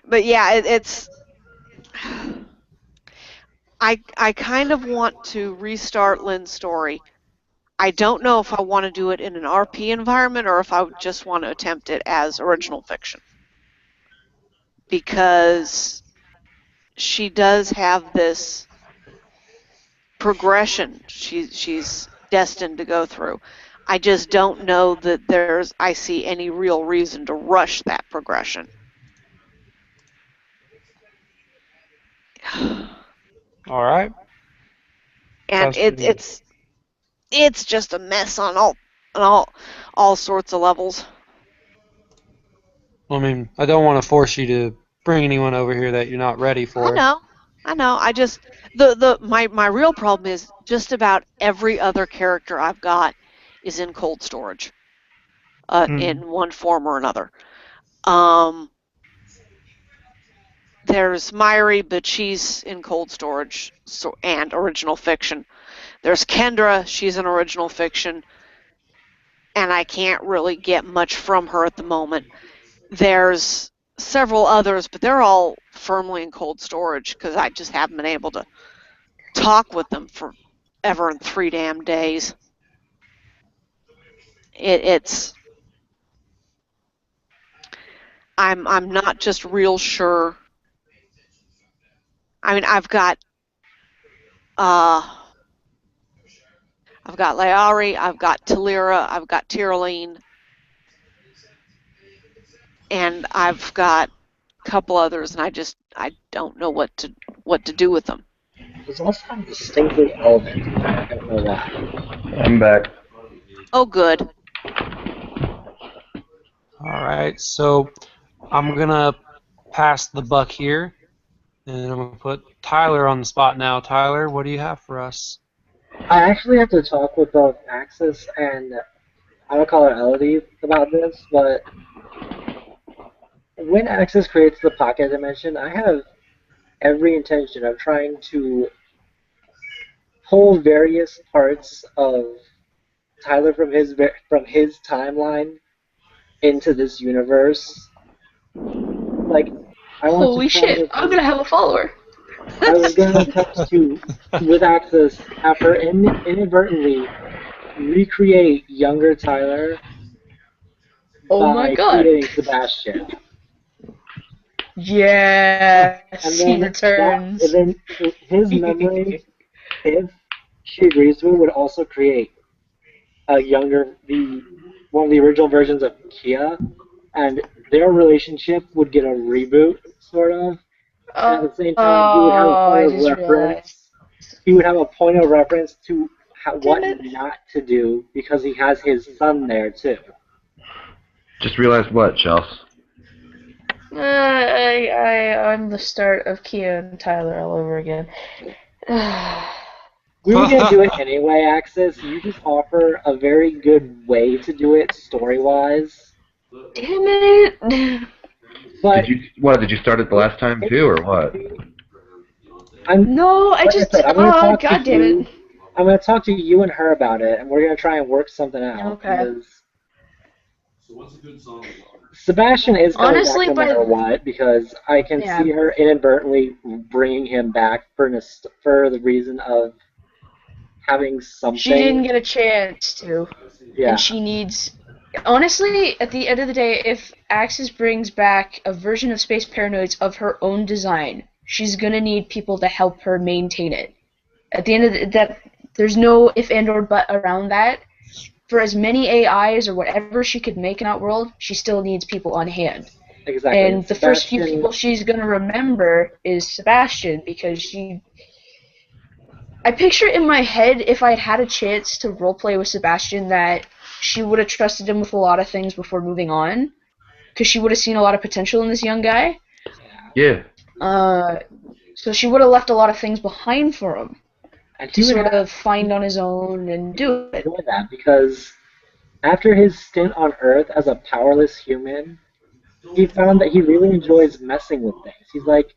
but yeah, it's. I kind of want to restart Lynn's story. I don't know if I want to do it in an RP environment or if I just want to attempt it as original fiction. Because she does have this progression she's destined to go through. I just don't know that I see any real reason to rush that progression. All right. And That's it's just a mess on all sorts of levels. I mean, I don't want to force you to bring anyone over here that you're not ready for. I know. I just my real problem is just about every other character I've got is in cold storage, in one form or another. There's Myri, but she's in cold storage and original fiction. There's Kendra, she's in original fiction, and I can't really get much from her at the moment. There's several others, but they're all firmly in cold storage because I just haven't been able to talk with them forever in 3 damn days. I'm not just real sure. I mean, I've got Laari, I've got Talira, I've got Tyrelene, and I've got a couple others, and I don't know what to do with them. There's also distinctly elven. I don't know that. I'm back. Oh, good. All right. So I'm gonna pass the buck here, and I'm gonna put Tyler on the spot now. Tyler, what do you have for us? I actually have to talk with both Axis and I don't call her Elodie about this, but when Axis creates the pocket dimension, I have every intention of trying to pull various parts of Tyler from his timeline into this universe. Like, I want Holy to try shit, I'm gonna have a follower. I was going to attempt to, with Axis, after inadvertently recreate younger Tyler Oh by my god. creating Sebastian. Yes, And he then, returns. and then his memory, if she agrees to it, would also create a one of the original versions of Kia, and their relationship would get a reboot, sort of. And at the same time, he would have a point of reference. He would have a point of reference to what not to do because he has his son there too. Just realized what, Chels? I'm the start of Kia and Tyler all over again. We were gonna do it anyway, Axis. You just offer a very good way to do it story-wise. Damn it! But Did you start it the last time too, or what? No, I just. I'm gonna Oh, talk to god damn you. it. I'm gonna talk to you and her about it, and we're gonna try and work something out. Okay. Because Sebastian is coming Honestly, back no matter what, because I can Yeah. see her inadvertently bringing him back for the reason of having something. She didn't get a chance to. Yeah. And she needs. Honestly, at the end of the day, if Axis brings back a version of Space Paranoids of her own design, she's gonna need people to help her maintain it. At the end of that, there's no if and or but around that. For as many AIs or whatever she could make in that world, she still needs people on hand. Exactly. And the first few Sebastian- people she's gonna remember is Sebastian, because I picture in my head, if I'd had a chance to roleplay with Sebastian, that she would have trusted him with a lot of things before moving on, because she would have seen a lot of potential in this young guy. Yeah. So she would have left a lot of things behind for him And to he would sort have of find on his own and do it. enjoyed that because after his stint on Earth as a powerless human, he found that he really enjoys messing with things. He's like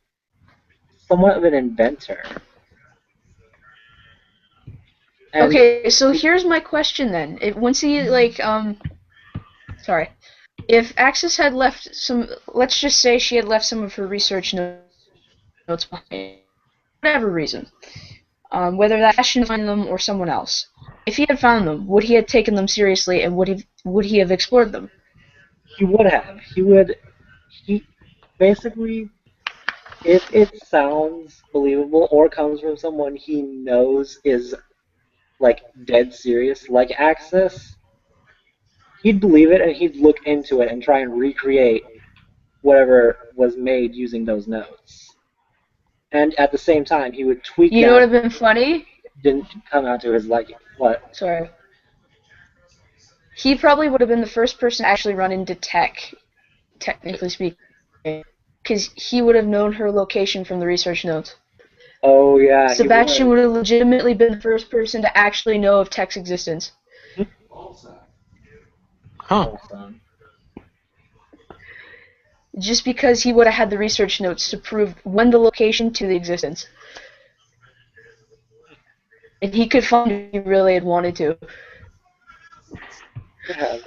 somewhat of an inventor. And Okay, so here's my question then. Once he sorry, if Axis had left some, let's just say she had left some of her research notes behind, whatever reason, whether that Ashton found them or someone else. If he had found them, would he have taken them seriously, and would he have explored them? he would have. He basically, if it sounds believable or comes from someone he knows is like dead serious, like Axis, he'd believe it and he'd look into it and try and recreate whatever was made using those notes. And at the same time, he would tweak You know what that would have been funny? didn't come out to his liking. What? Sorry. He probably would have been the first person to actually run into tech, technically speaking, because he would have known her location from the research notes. Oh yeah. he Sebastian would have legitimately been the first person to actually know of tech's existence. Huh. Awesome. Just because he would have had the research notes to prove when the location to the existence. And he could find it if he really had wanted to. Yeah.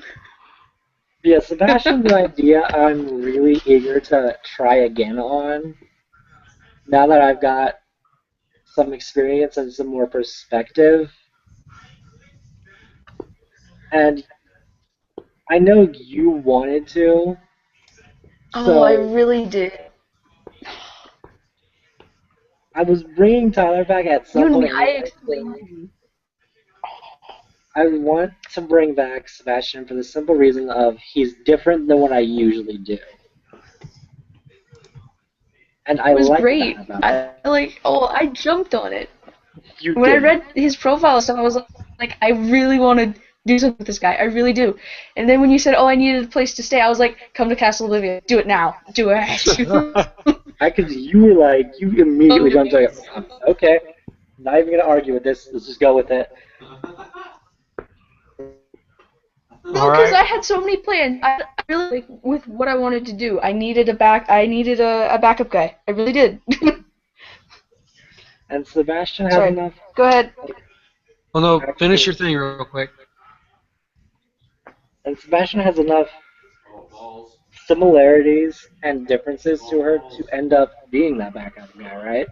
Yeah, Sebastian's idea I'm really eager to try again on. Now that I've got some experience and some more perspective. And I know you wanted to. Oh, I So really did. I was bringing Tyler back at some You and point. me, I explained. I want to bring back Sebastian for the simple reason of he's different than what I usually do. And I It was like great. that about him. I jumped on it. You When I did. read his profile stuff, I was like, I really want to do something with this guy. I really do. And then when you said, oh, I needed a place to stay, I was like, come to Castle Olivia. Do it now. Do it. Because you were like, you immediately jumped like, okay, not even going to argue with this. Let's just go with it. No, All because right. I had so many plans. I really, like, with what I wanted to do, I needed a backup guy. I really did. And Sebastian has Sorry. enough. Go ahead. Well, no, finish your thing real quick. And Sebastian has enough similarities and differences to her to end up being that backup guy, right?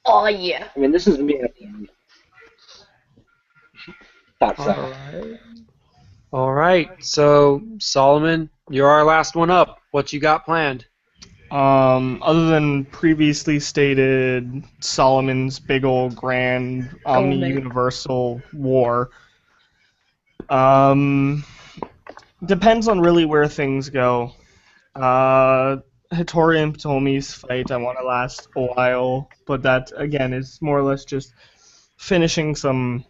Oh yeah. I mean, this is me. Thought so. Alright. Alright, so Solomon, you're our last one up. What you got planned? Other than previously stated Solomon's big old grand omni-universal war, depends on really where things go. Hattori and Ptolemy's fight I want to last a while, but that again is more or less just finishing some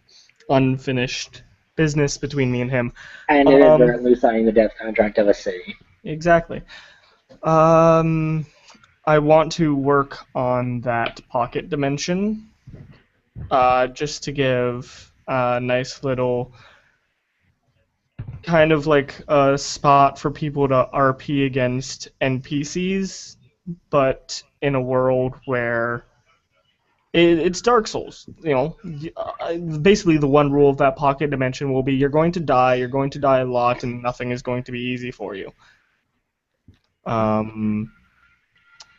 unfinished business between me and him. And inadvertently signing the death contract of a city. Exactly. I want to work on that pocket dimension, just to give a nice little kind of like a spot for people to RP against NPCs, but in a world where it's Dark Souls. You know, basically the one rule of that pocket dimension will be you're going to die a lot, and nothing is going to be easy for you.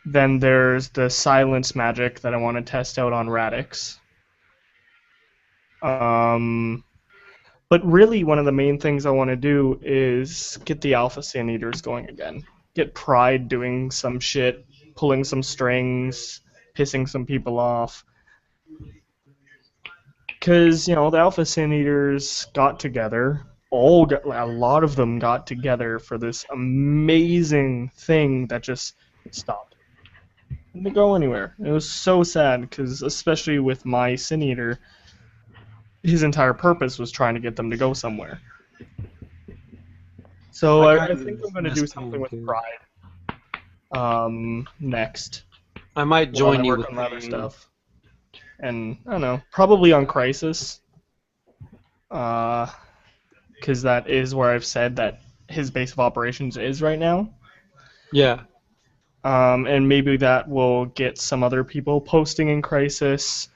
Then there's the silence magic that I want to test out on Radix. But really, one of the main things I want to do is get the Alpha Sin Eaters going again. Get Pride doing some shit, pulling some strings, pissing some people off. Because, the Alpha Sin Eaters got together. A lot of them got together for this amazing thing that just stopped. Didn't go anywhere. It was so sad, because especially with my Sin Eater, his entire purpose was trying to get them to go somewhere. So I think I'm going to do something with Pride next. I might join you with on other stuff. And, I don't know, probably on Crisis. Because that is where I've said that his base of operations is right now. Yeah. And maybe that will get some other people posting in Crisis.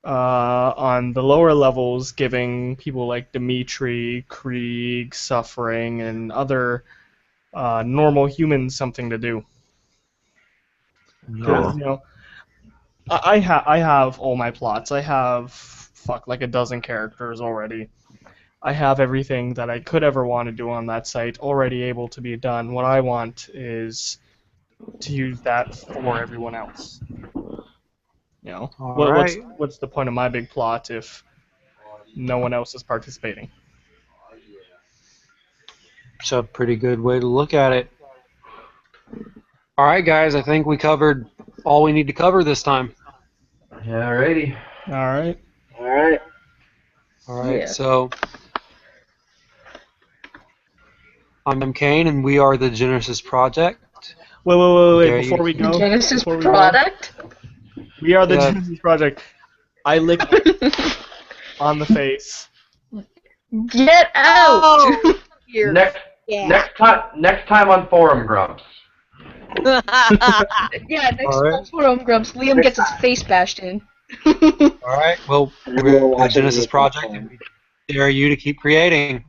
On the lower levels, giving people like Dimitri, Krieg, Suffering, and other normal humans something to do. Because, I have all my plots. I have, like a dozen characters already. I have everything that I could ever want to do on that site already able to be done. What I want is to use that for everyone else. What's the point of my big plot if no one else is participating? It's a pretty good way to look at it. All right, guys, I think we covered all we need to cover this time. Alrighty. Alright. Alright. All right, Yeah. so I'm Kane, and we are the Genesis Project. Wait, Okay, before we go... Genesis before we go, product? we are the Yeah. Genesis Project. I lick on the face. Get out! Here. Next time on Forum Grumps. Yeah, next All right. month's Forum Grumps, Liam gets his face bashed in. All right, well, we're the watch it Genesis with Project, my and we dare you to keep creating.